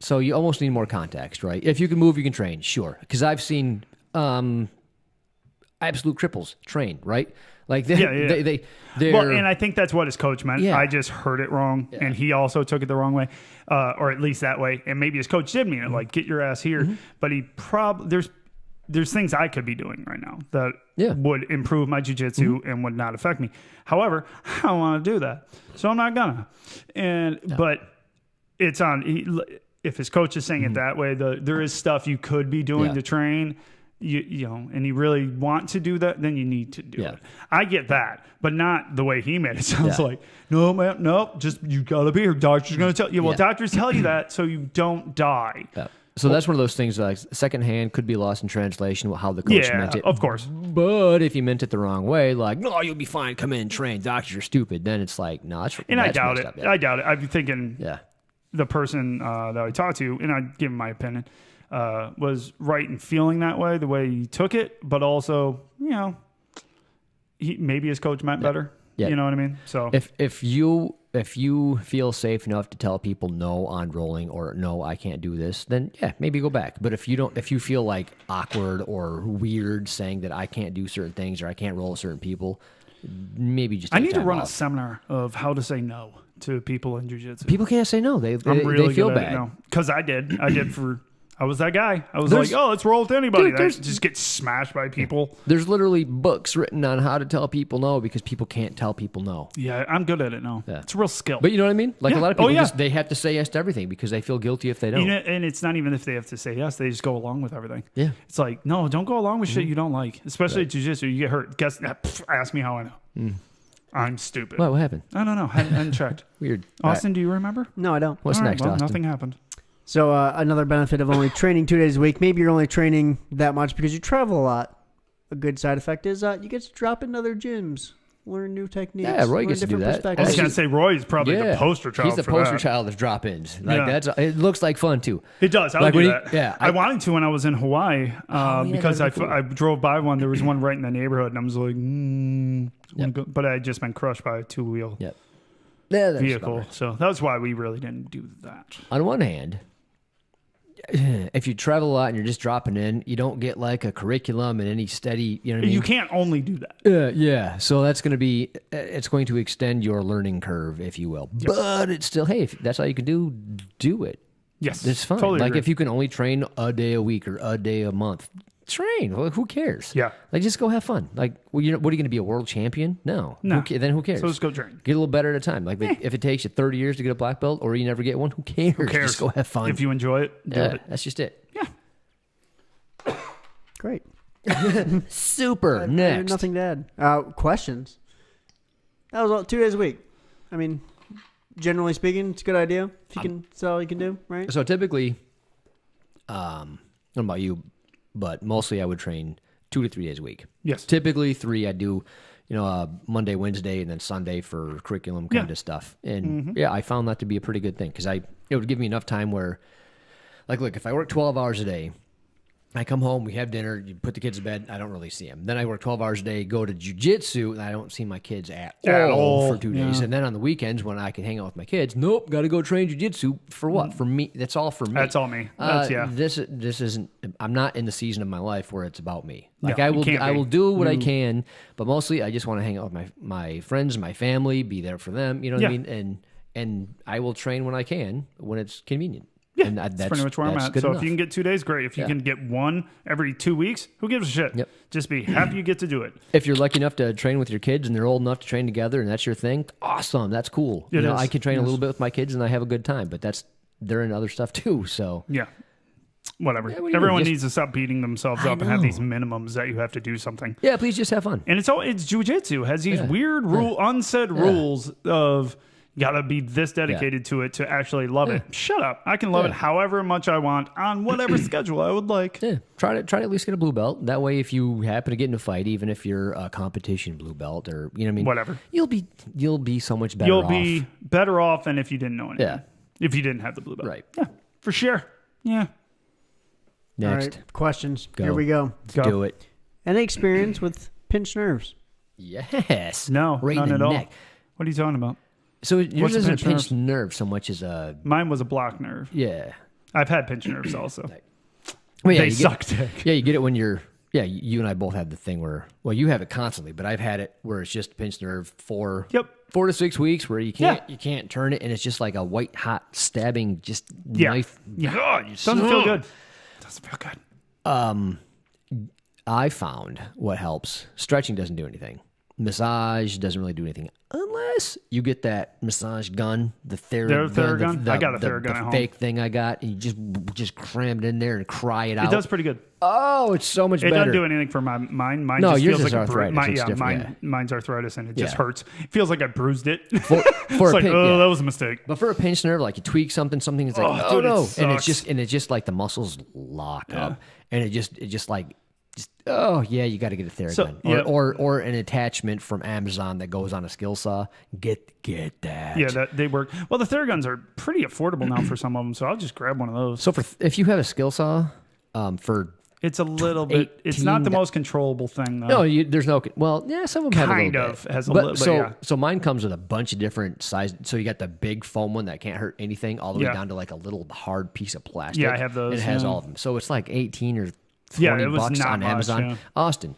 So you almost need more context, right? If you can move, you can train, sure. Because I've seen absolute cripples train, right? Like they're Well, and I think that's what his coach meant. Yeah. I just heard it wrong, and he also took it the wrong way, or at least that way. And maybe his coach did mean it, like get your ass here. But he probably there's things I could be doing right now that would improve my jiu-jitsu and would not affect me. However, I don't want to do that, so I'm not gonna. But it's on. If his coach is saying it that way, there is stuff you could be doing to train. You know, and you really want to do that, then you need to do it. I get that, but not the way he made it. Sounds like, no, man, no, just you got to be here. Doctor's going to tell you. Well, doctors tell you that so you don't die. Yeah. So that's one of those things like secondhand could be lost in translation how the coach meant it. Of course. But if you meant it the wrong way, like, no, you'll be fine, come in, train, doctors are stupid, then it's like, no, that's And that's I doubt messed it. up, yeah. I doubt it. I'd be thinking Yeah. the person that I talked to, and I'd give him my opinion, was right in feeling that way, the way he took it, but also, maybe his coach meant better. Yeah. You know what I mean? So If you feel safe enough to tell people no on rolling or no, I can't do this, then maybe go back. But if you feel like awkward or weird saying that I can't do certain things or I can't roll with certain people, maybe just I take need to time run a off. seminar of how to say no to people in jiu-jitsu. People can't say no. They feel bad. Because I did. I was that guy. I was like, oh, let's roll with anybody. Dude, That just gets smashed by people. There's literally books written on how to tell people no because people can't tell people no. Yeah, I'm good at it now. Yeah. It's a real skill. But you know what I mean? Like a lot of Oh, people yeah. they have to say yes to everything because they feel guilty if they don't. And it's not even if they have to say yes. They just go along with everything. Yeah. It's like, no, don't go along with shit you don't like. Especially jiu-jitsu. You get hurt. Ask me how I know. I'm stupid. What happened? I don't know. I hadn't checked. Weird. Austin, do you remember? No, I don't. What's All right, next, well, Austin? nothing happened. So another benefit of only training 2 days a week, maybe you're only training that much because you travel a lot. A good side effect is you get to drop into other gyms, learn new techniques. Yeah, Roy learn gets to do different that. I was perspectives. going to say Roy's probably the poster child. He's the for poster that. child of drop-ins. Like it looks like fun too. It does. I Like would do when that. yeah, I wanted to when I was in Hawaii because that'd be cool. I drove by one. There was one right in the neighborhood, and I was like, but I had just been crushed by a two-wheel Yep. Yeah, that's a vehicle. bummer. So that's why we really didn't do that. On one hand, if you travel a lot and you're just dropping in, you don't get like a curriculum and any steady, you know what I mean? You can't only do that. Yeah. So that's going to it's going to extend your learning curve, if you will. Yes. But it's still, hey, if that's all you can do it. Yes. It's fine. Totally like agree. if you can only train a day a week or a day a month, train. Well, who cares? Yeah. Like just go have fun. Like, what are you going to be, a world champion? No. No. Then who cares? So let's go train. Get a little better at a time. Like if it takes you 30 years to get a black belt or you never get one, who cares? Who cares? Just go have fun. If you enjoy it, do yeah, it. that's just it. Yeah. Great. Super. I Next. have nothing to add. Questions. That was all 2 days a week. I mean, generally speaking, it's a good idea. If you can, that's all you can do, right? So typically, I don't know about you, but mostly I would train 2 to 3 days a week. Yes. Typically 3. I do, Monday, Wednesday, and then Sunday for curriculum kind of stuff. And I found that to be a pretty good thing because it would give me enough time where, like, look, if I work 12 hours a day, I come home, we have dinner, you put the kids to bed, I don't really see them. Then I work 12 hours a day, go to jujitsu, and I don't see my kids at all for 2 days. And then on the weekends when I can hang out with my kids, nope, got to go train jujitsu. For what? For me. That's all for me. That's all me. This isn't, I'm not in the season of my life where it's about me. Like Yeah, I will do what I can, but mostly I just want to hang out with my friends, my family, be there for them, you know what I mean? And I will train when I can, when it's convenient. Yeah, and that's pretty much where I'm at. So enough. if you can get 2 days, great. If you can get one every 2 weeks, who gives a shit? Yep. Just be happy you get to do it. If you're lucky enough to train with your kids and they're old enough to train together and that's your thing, awesome. That's cool. It is. I can train a little bit with my kids and I have a good time, but they're in other stuff too. So Yeah. Whatever. Yeah, what do you Everyone mean? needs to stop beating themselves up and have these minimums that you have to do something. yeah, please just have fun. And it's jujitsu has these weird unsaid rules of gotta be this dedicated to it to actually love it. Shut up. I can love it however much I want on whatever schedule I would like. Yeah, try to at least get a blue belt. That way, if you happen to get in a fight, even if you're a competition blue belt or you know what I mean, Whatever. you'll be so much better. You'll be better off than if you didn't know anything. Yeah. If you didn't have the blue belt. Right. Yeah. For sure. Yeah. Next. All right, questions. Go. Here we go. Go. Do it. Any experience with pinched nerves? Yes. No, right none in at the all. neck. What are you talking about? So yours What's a isn't a pinched pinched nerve so much as a Mine was a block nerve. yeah. I've had pinched nerves also. Well, yeah, They you suck dick. Yeah, you get it when you're. Yeah, you and I both have the thing where. Well, you have it constantly, but I've had it where it's just a pinched nerve for Yep. 4 to 6 weeks where you can't turn it, and it's just like a white hot stabbing, just knife. Yeah. God, Doesn't feel good. Doesn't feel good. I found what helps. Stretching doesn't do anything. Massage doesn't really do anything unless you get that massage gun, the theragon. I got a theragun at home. Fake thing I got, and you just cram it in there and cry it out. It does pretty good. Oh, it's so much It better. doesn't do anything for mine. Mine No, just yours feels is like arthritis. It's different, mine's arthritis, and it just Yeah. hurts. It feels like I bruised it. For It's a like, pin- oh, yeah. that was a mistake. But for a pinched nerve, like you tweak something, it's like, Oh, oh dude, it no, and sucks. it's just like the muscles lock up, and it just like, oh yeah, you got to get a theragun So, yeah. or an attachment from Amazon that goes on a skill saw. Get that. Yeah, that they work. Well, the Theragons are pretty affordable now for some of them, so I'll just grab one of those. So if you have a skill saw, for It's a little bit. It's not the 18 most controllable thing, though. no, there's no. Well, yeah, some of them have a Kind little of bit. has a But little. so But yeah. so mine comes with a bunch of different sizes. So you got the big foam one that can't hurt anything, all the way Yeah. down to like a little hard piece of plastic. Yeah, I have those, It has yeah. all of them. So it's like 18 or 20 Yeah, it was bucks not on much, Amazon. yeah. Austin,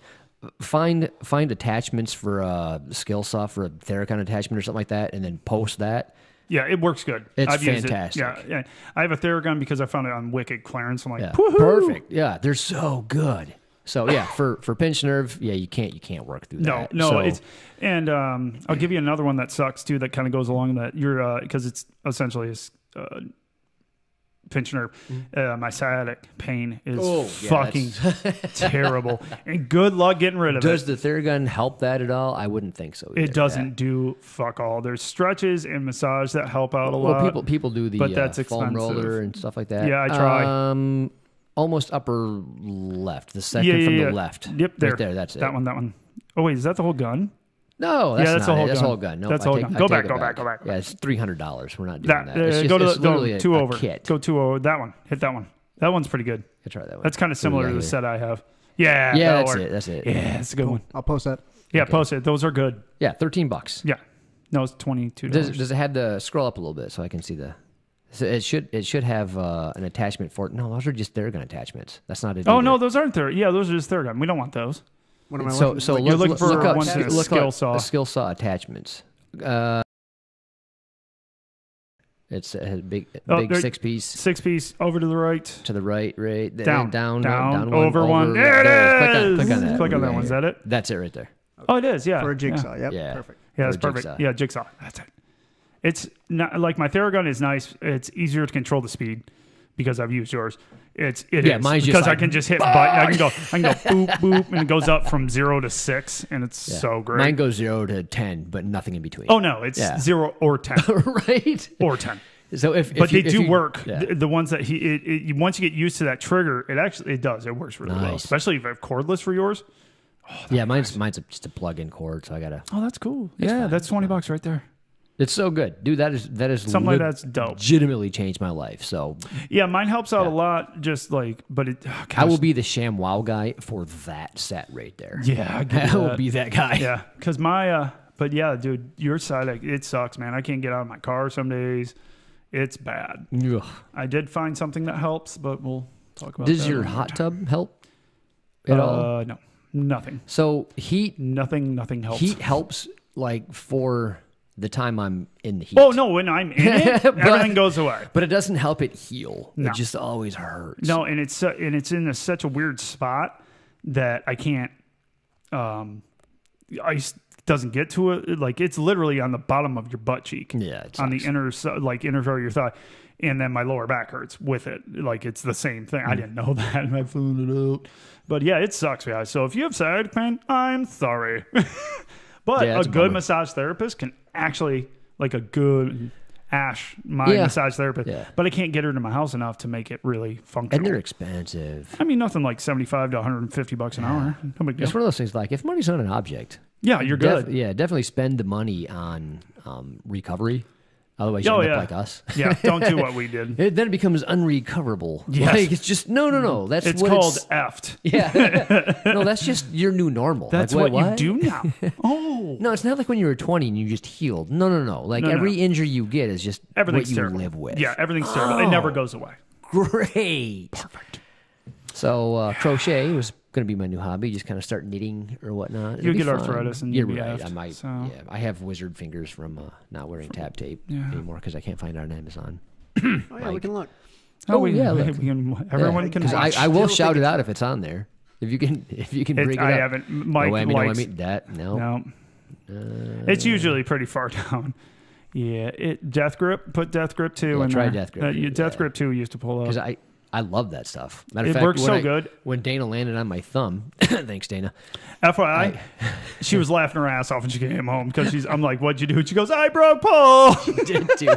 find attachments for a skill saw for a theragon attachment or something like that, and then post that. Yeah, it works good. It's I've used it. fantastic. Yeah. I have a Theragun because I found it on Wicked clearance. I'm like, Yeah, woohoo! perfect. Yeah, they're so good. So yeah, for pinched nerve, yeah, you can't work through that. No, So- it's and I'll give you another one that sucks too. That kind of goes along that you're because it's essentially a pinched nerve. My sciatic pain is fucking terrible, and good luck getting rid of Does it. the Theragun help that at all? I wouldn't think so. Either. It doesn't do fuck all. There's stretches and massage that help out a Well, lot. people do the but that's foam expensive. roller and stuff like that. Yeah, I try. Almost upper left, the second from the left. Yep, there. Right there. That's it. That one. Oh wait, is that the whole gun? No, that's that's not the whole it. That's gun. the whole gun. No, That's the whole gun. Go back. Yeah, it's $300. We're not doing That that. It's just, go to it's literally two a over. kit. Go 2 over. That one. Hit that one. That one's pretty good. I try that one. That's kind of What do similar we to got the here? set I have. Yeah. Yeah, that'll that's work. it. That's it. Yeah, it's a good one. I'll post that. Yeah, post it. Those are good. Yeah, $13. Yeah. No, it's $22. Does it have the scroll up a little bit so I can see the? So it should have an attachment for it. No, those are just Theragun attachments. That's not it. Oh either. no, those aren't there. Yeah, those are just Theragun. We don't want those. What am I So looking? so You're looking for look up ones in a skill saw. skill saw attachments. It's a big there- 6-piece 6-piece over to the right. to the right, Down, down, over one. There it is. Click on that. Click on that right one. Is here. that it? That's it right there. Oh, it is. Yeah. for a Yeah. jigsaw. Yep. Yeah. Perfect. Yeah, that's For a perfect. jigsaw. Yeah, jigsaw. That's it. It's not like my Theragun is nice. It's easier to control the speed because I've used yours. It Yeah, is. mine's just because I like, can just hit button. I can go boop boop, and it goes up from 0 to 6, and it's Yeah. so great. Mine goes 0 to 10, but nothing in between. Oh no, it's Yeah. 0 or 10 right. or 10. So But they do you, work. Yeah. The ones that once you get used to that trigger, it does. It works really well, Nice. especially if you have cordless for yours. Yeah, mine's just a plug-in cord, so I gotta. Oh, that's cool. Yeah, fine. that's $20 right there. It's so good, dude. That is Something like that's dope. Legitimately changed my life. So yeah, mine helps out a lot. Just like, but it. Oh, I will be the sham wow guy for that set right there. Yeah, I will be that guy. Yeah, because my. But yeah, dude, your sciatic, it sucks, man. I can't get out of my car some days. It's bad. Ugh. I did find something that helps, but we'll talk about. Does that your hot tub help at all? No, nothing. So heat, nothing helps. Heat helps like for the time I'm in the heat. Oh no, when I'm in it, everything goes away. But it doesn't help it heal. No. It just always hurts. No, and it's in such a weird spot that I can't. Ice doesn't get to it. Like it's literally on the bottom of your butt cheek. Yeah, on the inner part of your thigh. And then my lower back hurts with it. Like it's the same thing. I didn't know that. I found it out. But yeah, it sucks, guys. So if you have sciatic pain, I'm sorry. But a good massage therapist can actually, like a good massage therapist. Yeah. But I can't get her to my house enough to make it really functional. And they're expensive. I mean, nothing like $75 to $150 an hour. No big deal. It's one of those things like if money's not an object. Yeah, you're good. Definitely spend the money on recovery. Otherwise, you end up like us. Yeah, don't do what we did. Then it becomes unrecoverable. Yes. Like, it's just, no. That's it's what called effed. Yeah. No, that's just your new normal. That's like, what you do now. Oh. No, it's not like when you were 20 and you just healed. No. Like every injury you get is just what you live with. Yeah, everything's terrible. It never goes away. Great. Perfect. So crochet was going to be my new hobby. Just kind of start knitting or whatnot. You'll get arthritis and you're right. I might. So. Yeah, I have wizard fingers from not wearing tab tape anymore because I can't find it on Amazon. Oh yeah, we can look. Everyone can. I will shout it out if it's on there. If you can bring it up. I haven't. Mike likes that. No. It's usually pretty far down. Yeah, Death Grip. Put Death Grip 2 in try there. Death Grip. Death Grip 2 used to pull up. Because I love that stuff. Matter of fact, works so good. When Dana landed on my thumb, thanks, Dana. FYI, she was laughing her ass off when she came home because I'm like, "What'd you do?" She goes, "I broke Paul." Did too.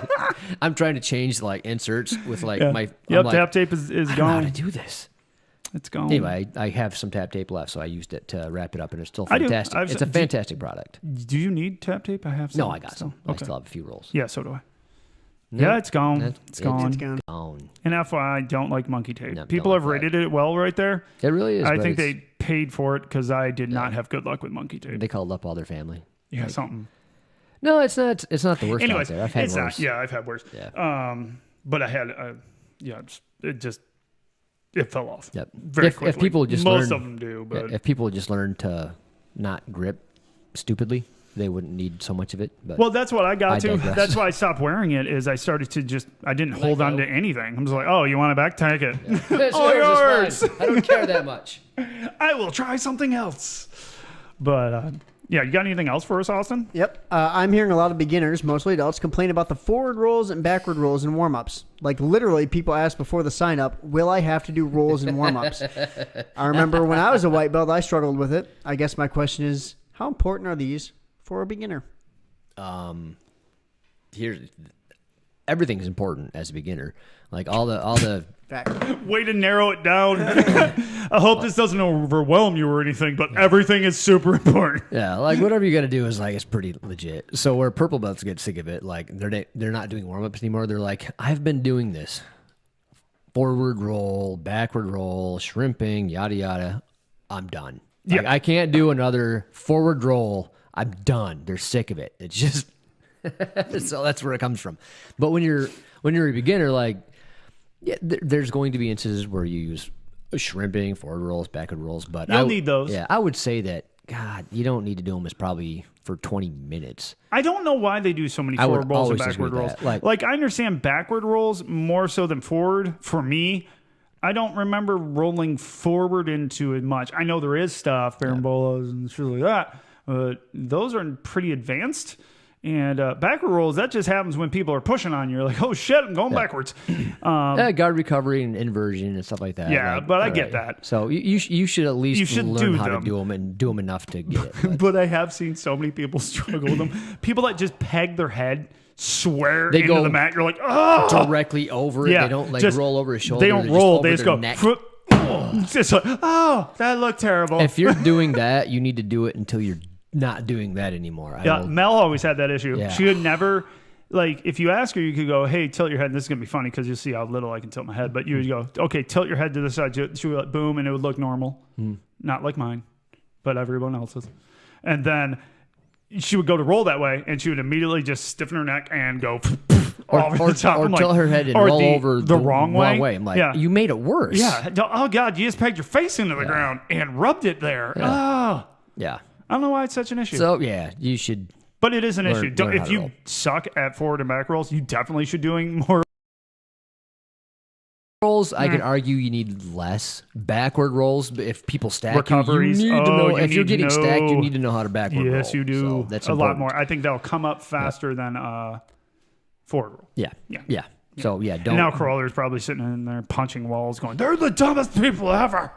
I'm trying to change like inserts with like my. Yep, tap tape is I don't gone. know how to do this. It's gone. Anyway, I have some tap tape left, so I used it to wrap it up, and it's still fantastic. It's a fantastic product. Do you need tap tape? I have some. No, I got some. Okay. I still have a few rolls. Yeah, so do I. Yeah, it's gone. It's gone. It's gone. And FYI, I don't like monkey tape. No, people have rated it well right there. It really is. I think they paid for it because I did not have good luck with monkey tape. They called up all their family. Yeah, something. No, it's not. It's not the worst out there. I've had worse. I've had worse. Yeah. But I had. It fell off. Yep. Very quickly. If people just most of them do, but if people just learn to not grip stupidly, they wouldn't need so much of it. But well, that's what I got to. That's why I stopped wearing it. Is I started to I didn't hold on to anything. I'm just like, oh, you want it back? Take it. Yeah. All yours. I don't care that much. I will try something else. But yeah, you got anything else for us, Austin? Yep. I'm hearing a lot of beginners, mostly adults, complain about the forward rolls and backward rolls in warm-ups. Like literally, people ask before the sign-up, will I have to do rolls in warm-ups? I remember when I was a white belt, I struggled with it. I guess my question is, how important are these for a beginner? Everything's important as a beginner. Like all the way to narrow it down. I hope this doesn't overwhelm you or anything, but everything is super important. Yeah, like whatever you got to do is like it's pretty legit. So where purple belts get sick of it, like they're not doing warm ups anymore. They're like, I've been doing this forward roll, backward roll, shrimping, yada yada. I'm done. Like, I can't do another forward roll. I'm done. They're sick of it. It's just so that's where it comes from. But when you're a beginner, like there's going to be instances where you use shrimping, forward rolls, backward rolls. But you'll need those. Yeah, I would say that you don't need to do them as probably for 20 minutes. I don't know why they do so many forward rolls and backward rolls. Like I understand backward rolls more so than forward. For me, I don't remember rolling forward into it much. I know there is stuff, barambolas and shit like that. But those are pretty advanced. And backward rolls, that just happens when people are pushing on you. You're like, oh, shit, I'm going backwards. Guard recovery and inversion and stuff like that. Yeah, like, but I get that. So you should at least learn how to do them and do them enough to get it. But I have seen so many people struggle with them. People that just peg their head, swear they into go the mat. You're like, oh! Directly over it. They don't roll over his shoulder. They don't roll. They just go, it's just like, oh, that looked terrible. If you're doing that, you need to do it until you're not doing that anymore. Yeah, Mel always had that issue. Yeah. She would never, like, if you ask her, you could go, hey, tilt your head. This is going to be funny because you'll see how little I can tilt my head. But you would go, okay, tilt your head to the side. She would like, boom, and it would look normal. Not like mine, but everyone else's. And then she would go to roll that way, and she would immediately just stiffen her neck and go over the top. Or tilt her head and roll over the wrong way. I'm like, you made it worse. Yeah. Oh, God, you just pegged your face into the ground and rubbed it there. Yeah. Oh. Yeah. I don't know why it's such an issue. So, yeah, you should. But it is an issue. learn how If to you roll. suck at forward and back rolls, you definitely should doing more. Rolls, I can argue you need less backward rolls. But if people stack Recoveries. you need to know. You If you're need to getting stacked, you know. need to know how to backward roll. Yes, you do. So that's a lot important. more. I think they'll come up faster than forward roll. Yeah. Yeah. Yeah. So, yeah, And don't. now Crawler's probably sitting in there punching walls going, they're the dumbest people ever.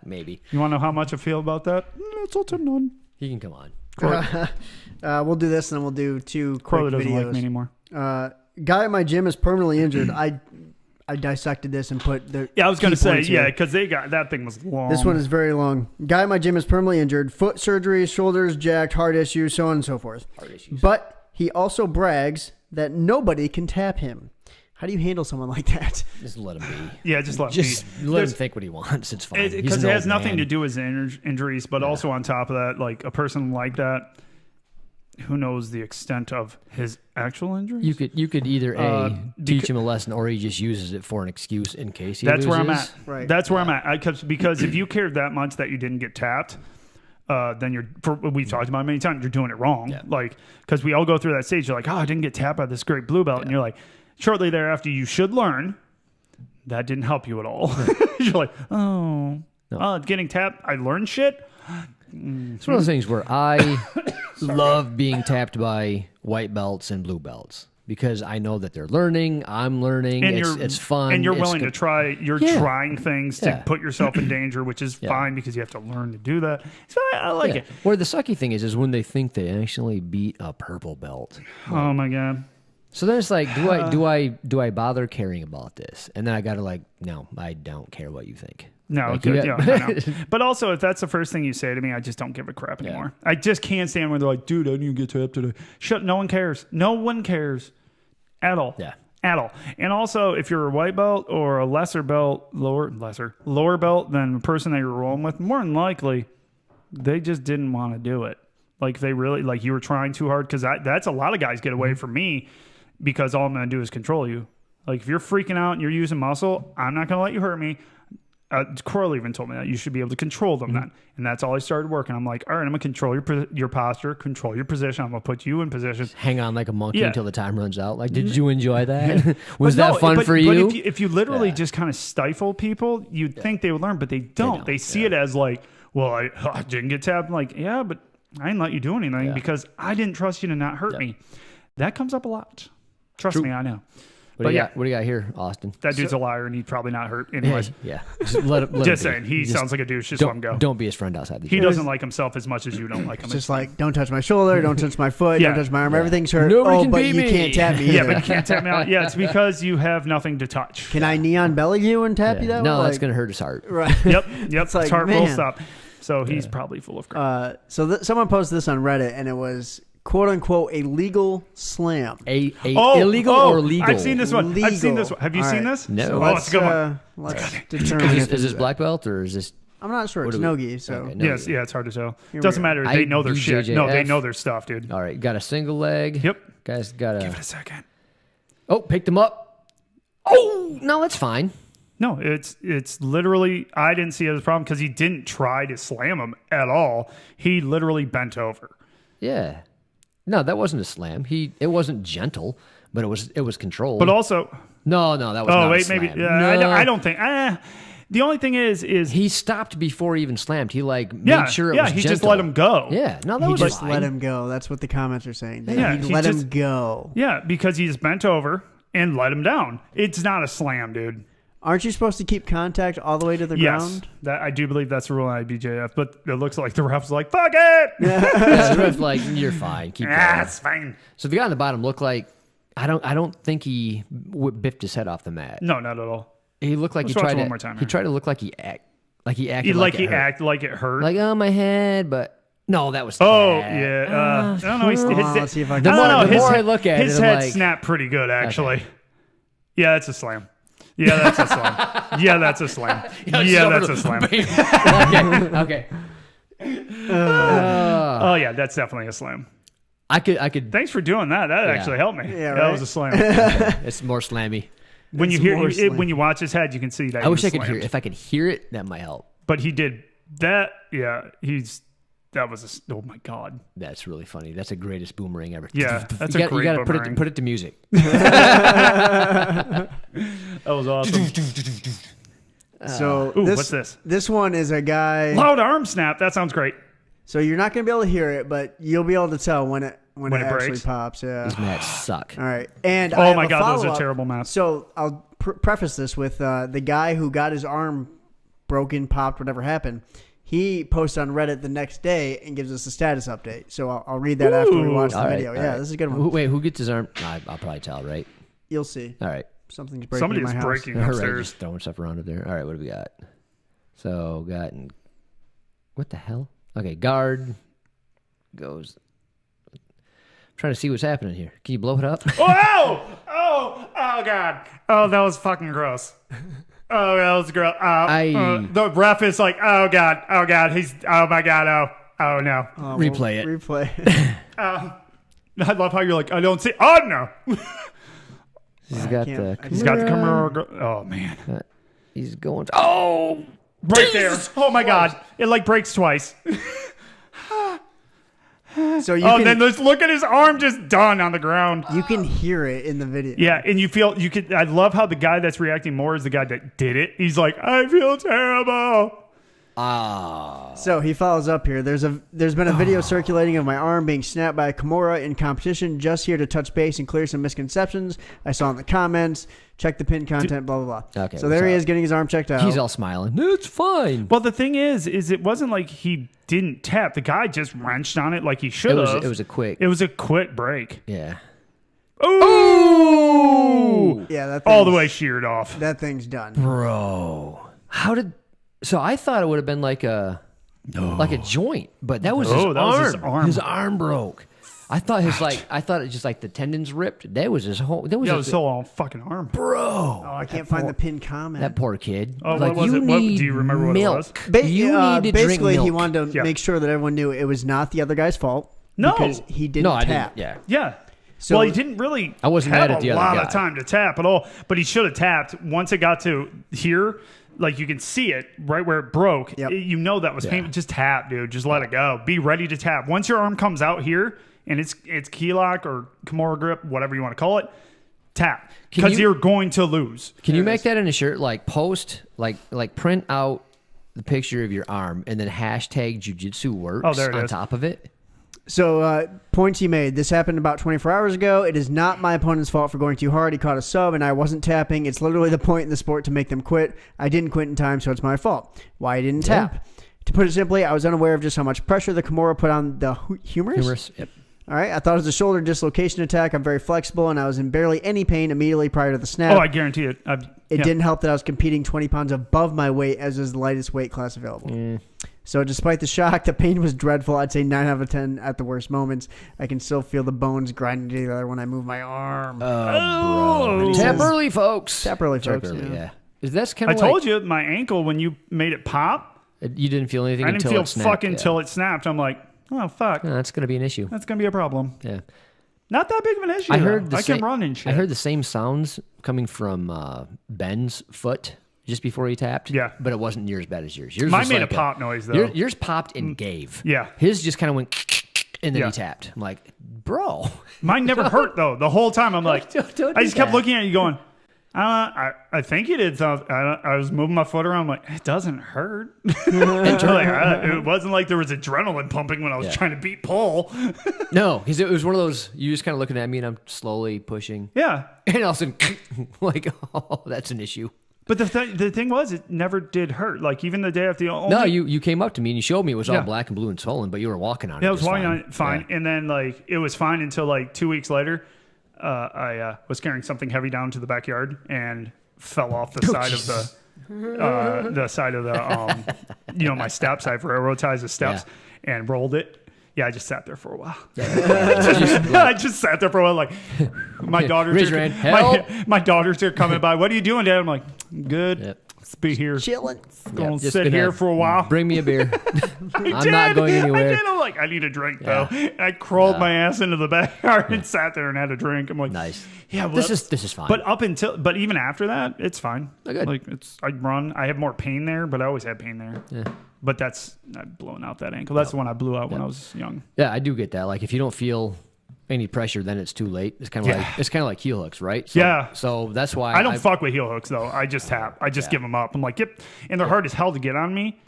Maybe. You want to know how much I feel about that? It's all to none. He can come on. We'll do this, and then we'll do 2 quick Crawler doesn't videos. like me anymore. Guy at my gym is permanently injured. I dissected this and put the Yeah, I was going to key say, points here. yeah, because that thing was long. This one is very long. Guy at my gym is permanently injured. Foot surgery, shoulders jacked, heart issues, so on and so forth. Heart issues. But he also brags that nobody can tap him. How do you handle someone like that? Just let him be. Yeah, just let Just me. let him think what he wants. It's fine. Because it has nothing to do with his injuries, but also on top of that, like a person like that, who knows the extent of his actual injuries? You could either teach him a lesson, or he just uses it for an excuse in case he That's loses. where I'm at. Right. That's where I'm at. Because if you cared that much that you didn't get tapped, then we've talked about it many times, you're doing it wrong. Yeah. Like, because we all go through that stage. You're like, oh, I didn't get tapped by this great blue belt. And you're like, shortly thereafter, you should learn. That didn't help you at all. You're like, getting tapped. I learned shit. It's one of those things where I love being tapped by white belts and blue belts because I know that they're learning. I'm learning. And It's fun. And you're It's willing to try. You're trying things to Yeah. put yourself in danger, which is fine because you have to learn to do that. So I like it. Where the sucky thing is when they think they actually beat a purple belt. Oh my God. So then it's like, do I bother caring about this? And then I got to like, no, I don't care what you think. No, Like, good. you Yeah, got- I know. But also, if that's the first thing you say to me, I just don't give a crap anymore. I just can't stand when they're like, dude, I didn't get tapped today. Shut. No one cares. No one cares at all. Yeah. At all. And also, if you're a white belt or a lesser belt, lower belt than the person that you're rolling with, more than likely, they just didn't want to do it. Like they really, like you were trying too hard. Because that's a lot of guys get away from me because all I'm going to do is control you. Like if you're freaking out and you're using muscle, I'm not going to let you hurt me. Coral even told me that you should be able to control them then. And that's all I started working. I'm like, all right, I'm going to control your posture, control your position. I'm going to put you in position. Hang on like a monkey Yeah. until the time runs out. Like, did you enjoy that? Was that No, fun for you? But if you literally just kind of stifle people, you'd think they would learn, but they don't. They see it as like, well, I didn't get tapped. I'm like, yeah, but I didn't let you do anything because I didn't trust you to not hurt me. That comes up a lot. Trust me, I know. What do you got here, Austin? That dude's a liar and he'd probably not hurt anyways. Yeah. Just let him Just be. saying, he Just sounds like a douche. Just let him go. Don't be his friend outside the He gym. doesn't like himself as much as you don't like him. It's just like, don't touch my shoulder, don't touch my foot, Yeah. don't touch my arm. Everything's hurt. Nobody can but beat you me. can't tap me. yeah, either. but you can't tap me out. Yeah, it's because you have nothing to touch. Can I neon belly you and tap you that No, way? that's Like, going to hurt his heart. Right. Yep. It's like, His heart will man. stop. So he's probably full of crap. So someone posted this on Reddit, and it was quote unquote a legal slam. Illegal or legal? I've seen this one. Legal. I've seen this one. Have you All seen right. this? No. So Oh, it's a good one. let's determine if Is this it's- black belt or is this? I'm not sure. What It's do we- no-gi, so Okay, no. Yes, yeah, it's hard to tell. we Doesn't go. matter. They know their shit. No, they IBJJF. know their stuff, dude. All right, got a single leg. Yep. Guys got Give it a. a second. Oh, picked him up. Oh, no, that's fine. No, it's literally, I didn't see it as a problem because he didn't try to slam him at all. He literally bent over. Yeah. No, that wasn't a slam. It wasn't gentle, but it was controlled. But also, no, that was oh, not a wait, slam. maybe, No. I don't think, the only thing is He stopped before he even slammed. He made sure it was he gentle. just let him go. Yeah, no, that He was just fine. let him go. That's what the comments are saying. Yeah, he he let him just- go. Yeah, because he just bent over and let him down. It's not a slam, dude. Aren't you supposed to keep contact all the way to the Yes, ground? that I do believe that's the rule in IBJF, but it looks like the ref's like, fuck it! Yeah, the ref's like, you're fine. Keep going. It's fine. So the guy on the bottom looked like I don't think he biffed his head off the mat. No, not at all. He looked like Let's he watch tried it to. one more time He here. tried to look like he acted He like it hurt. acted like it hurt. Like, oh, my head, but No, that was. Oh yeah. I don't know. Let's see if I can. The find more it. I look at his it, I'm head like, snapped pretty good actually. Yeah, that's a slam. Yeah, that's a slam. Yeah, that's a slam. Yeah, that's a slam. Okay. Oh yeah, that's definitely a slam. I could. Thanks for doing that. That actually helped me. Yeah, That right? was a slam. It's more slammy. When you It's hear more it, slam. when you watch his head, you can see that. I wish I could slammed. hear it. If I could hear it, that might help. But he did that. Yeah, that was oh my god. That's really funny. That's the greatest boomerang ever. Yeah, that's a you great gotta boomerang. put it to music. That was awesome. So Ooh, this, what's this? This one is a guy. Loud arm snap. That sounds great. So you're not going to be able to hear it, but you'll be able to tell when it When it actually breaks? pops. Yeah. These mats suck. All right. And I Oh have my a god, those are follow-up. terrible maps. So I'll preface this with the guy who got his arm broken, popped, whatever happened. He posts on Reddit the next day and gives us a status update. So I'll read that after we watch the All right, video. all Yeah, right. this is a good one. Wait, who gets his arm? I'll probably tell, right? You'll see. All right. Something's breaking Somebody in my is house. breaking All right, upstairs. just throwing stuff around up there. All right, what do we got? So, what the hell? Okay, guard goes. I'm trying to see what's happening here. Can you blow it up? Oh god. Oh, that was fucking gross. Oh, that was gross. The ref is like, oh god, oh my god, oh no. Replay it. Replay. I love how you're like, I don't see. Oh no. He's got can't- the. He's got the camera. Oh man. He's going. Oh, Right there. Oh my god. It like breaks twice. So you Oh, can then let's look at his arm just done on the ground. you can hear it in the video. Yeah, and you could. I love how the guy that's reacting more is the guy that did it. He's like, I feel terrible. So he follows up here. There's been a video circulating of my arm being snapped by a Kimura in competition. Just here to touch base and clear some misconceptions I saw in the comments. Check the pinned content. Blah blah blah. Okay, so there what's he up? is getting his arm checked out. he's all smiling. It's fine. Well, the thing is it wasn't like he didn't tap. The guy just wrenched on it like he should have. It was a quick. It was a quick break. Yeah. Ooh! Yeah, that All the thing's- way sheared off. That thing's done. Bro, how did? So I thought it would have been like a joint, but that was his No, that arm. was his arm. His arm broke. I thought it just like the tendons ripped. That was his whole. That was Yeah, it his, was so on fucking arm. bro. Oh, I can't find the pinned comment. That poor kid. Oh, like what was you it? What- need do you remember what it was? milk. You need to drink basically, milk. he wanted to Yeah. make sure that everyone knew it was not the other guy's fault. No. because he didn't No, I tap. didn't. Yeah. Yeah. So- well, he didn't really I wasn't have mad at the a other lot guy. of time to tap at all, but he should have tapped once it got to here. Like you can see it right where it broke. Yep. You know that was painful. Just tap, dude. Just let it go. Be ready to tap. Once your arm comes out here and it's key lock or Kimura grip, whatever you want to call it, tap because you're going to lose. Can you make that in a shirt? Like post, like print out the picture of your arm and then hashtag Jujitsu works Oh, there it on is. top of it. So, points he made. This happened about 24 hours ago. It is not my opponent's fault for going too hard. He caught a sub, and I wasn't tapping. It's literally the point in the sport to make them quit. I didn't quit in time, so it's my fault. Why I didn't tap? To put it simply, I was unaware of just how much pressure the Kimura put on the humerus. Humerus. Yep. All right. I thought it was a shoulder dislocation attack. I'm very flexible, and I was in barely any pain immediately prior to the snap. Oh, I guarantee it. It didn't help that I was competing 20 pounds above my weight, as is the lightest weight class available. So despite the shock, the pain was dreadful. I'd say 9 out of 10 at the worst moments. I can still feel the bones grinding together when I move my arm. Bro. Tap early, folks. Tap early, Tap folks. early, Yeah. yeah. That's kind I of told you my ankle when you made it pop. You didn't feel anything I didn't until feel it snapped. fucking until it snapped. I'm like, oh fuck, Yeah, that's going to be an issue. that's gonna be a problem. Yeah. Not that big of an issue. I heard though. I can run and shit. I heard the same sounds coming from Ben's foot just before he tapped. Yeah. But it wasn't near as bad as yours. Yours Mine was made like a pop noise though. Yours popped and gave. Yeah. His just kind of went and then Yeah. he tapped. I'm like, bro. Mine never hurt though. The whole time I'm like, Don't I just do kept that. looking at you going, I think it did something. I was moving my foot around. I'm like, it doesn't hurt. It wasn't like there was adrenaline pumping when I was Yeah. trying to beat Paul. No, because it was one of those, you just kind of looking at me and I'm slowly pushing. Yeah. And all of a sudden, like, oh, that's an issue. But the thing was, it never did hurt. Like even the day after the only, No, you came up to me and you showed me it was all Yeah. black and blue and swollen, but you were walking on it. Yeah, I was just walking on it fine. Yeah. And then like it was fine until like 2 weeks later. I was carrying something heavy down to the backyard and fell off the side of the my steps. I have railroad ties as steps and rolled it. Yeah, I just sat there for a while. I just sat there for a while, like my daughters my daughters are coming by. What are you doing, Dad? I'm like, good. Yep. Let's be here. Chilling. Gonna sit here for a while. Bring me a beer. I'm not going anywhere. I'm like, I need a drink though. And I crawled my ass into the backyard and sat there and had a drink. I'm like, nice. Yeah, this is fine. But even after that, it's fine. Oh, good. Like I run. I have more pain there, but I always had pain there. Yeah. But I've blown out that ankle. That's the one I blew out when I was young. Yeah, I do get that. Like if you don't feel any pressure, then it's too late. It's kind of like heel hooks, right? So, So that's why I don't fuck with heel hooks though. I just give them up. I'm like, yep, and they're hard as hell to get on me.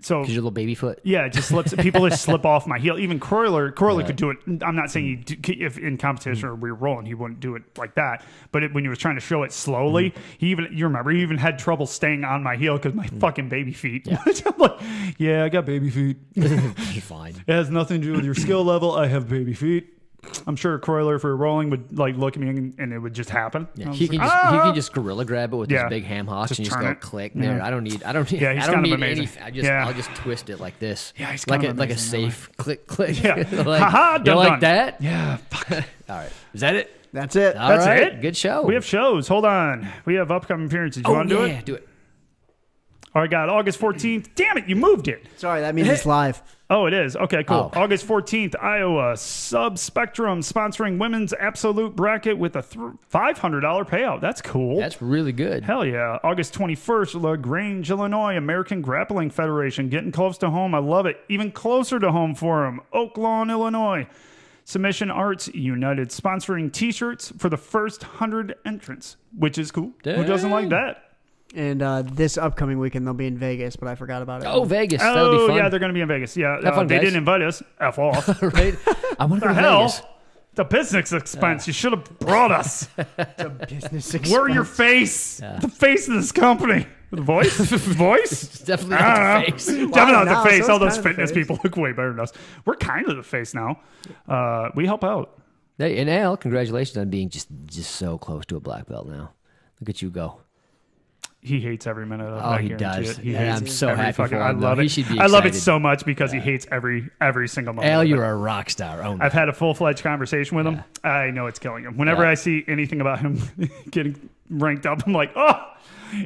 So because your little baby foot. Yeah, it just slips. People just slip off my heel. Even Croyler could do it. I'm not saying if in competition or we were rolling, he wouldn't do it like that. But when he was trying to show it slowly, you remember he even had trouble staying on my heel because my fucking baby feet. Yeah. I'm like, I got baby feet. You're fine. It has nothing to do with your skill level. I have baby feet. I'm sure Croyler for rolling would like look at me and it would just happen. Yeah, he can just gorilla grab it with his big ham hocks and just go click there. I don't need I'll just twist it like this. Yeah, he's like a safe click. Yeah. Like, you like that? Yeah. All right. Is that it? That's it. That's it. Good show. We have shows. Hold on. We have upcoming appearances. You want to do it? Yeah, do it. All right, got August 14th. Damn it, you moved it. Sorry, that means it's live. Oh, it is. Okay, cool. August 14th, Iowa, Subspectrum sponsoring women's absolute bracket with a $500 payout. That's cool. That's really good. Hell yeah. August 21st, LaGrange, Illinois, American Grappling Federation. Getting close to home. I love it. Even closer to home for them. Oak Lawn, Illinois. Submission Arts United sponsoring T-shirts for the first 100 entrants, which is cool. Dang. Who doesn't like that? And this upcoming weekend, they'll be in Vegas, but I forgot about it. Oh, Vegas. That'll be fun. Yeah, they're going to be in Vegas. Yeah, fun, they guys. didn't invite us. F off. Right? I want to go to Vegas. The business expense. You should have brought us. The business expense. We're your face. Yeah. The face of this company. The voice? Voice? It's definitely not the face. Definitely not the face. All those fitness people look way better than us. We're kind of the face now. We help out. Hey, and Al, congratulations on being just so close to a black belt now. Look at you go. He hates every minute of that. He does. He and I'm so happy for him. I love it. I love it so much because he hates every single moment. Al, you're a rock star. I've had a full-fledged conversation with him. I know it's killing him. Whenever I see anything about him getting ranked up, I'm like, oh,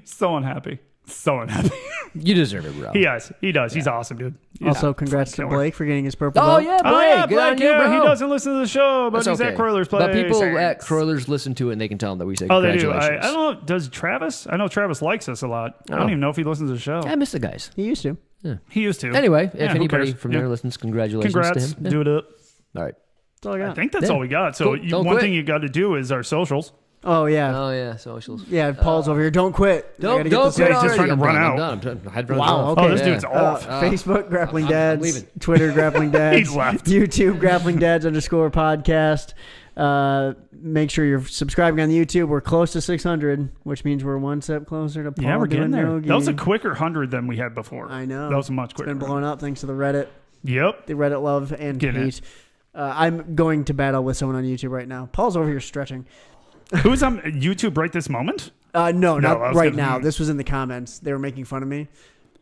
so unhappy. So unhappy. You deserve it, bro. He does. Yeah. He's awesome, dude. Also, congrats to Blake for getting his purple belt. Oh, yeah, Blake. Good on you, bro. He doesn't listen to the show, but he's at Croyler's place. But people at Croyler's listen to it, and they can tell him that we say congratulations. They do. I don't know. Does Travis? I know Travis likes us a lot. I don't even know if he listens to the show. I miss the guys. He used to. Yeah. He used to. Anyway, if anybody from there listens, congratulations to him. Do it up. All right. That's all I got. I think that's all we got. So one thing you got to do is our socials. Oh, yeah. Socials. Yeah, Paul's over here. Don't quit. Don't quit. He's just trying to run out. I'm done. Wow. Okay. This dude's off. Facebook, Grappling Dads. Twitter, Grappling Dads. He's left. YouTube, Grappling Dads _podcast. Make sure you're subscribing on the YouTube. We're close to 600, which means we're one step closer to Paul. Yeah, we're getting there. That was a quicker 100 than we had before. I know. That was much quicker. It's been blowing up thanks to the Reddit. Yep. The Reddit love and hate. I'm going to battle with someone on YouTube right now. Paul's over here stretching. Who's on YouTube right this moment? No, not right now. This was in the comments. They were making fun of me.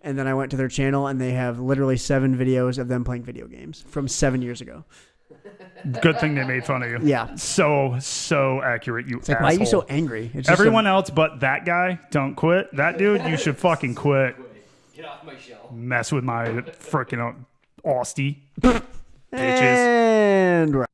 And then I went to their channel, and they have literally 7 videos of them playing video games from 7 years ago. Good thing they made fun of you. Yeah. So accurate, you asshole. Why are you so angry? It's Everyone else but that guy, don't quit. That dude, you should fucking quit. Get off my shelf. Mess with my freaking Austie. Bitches. And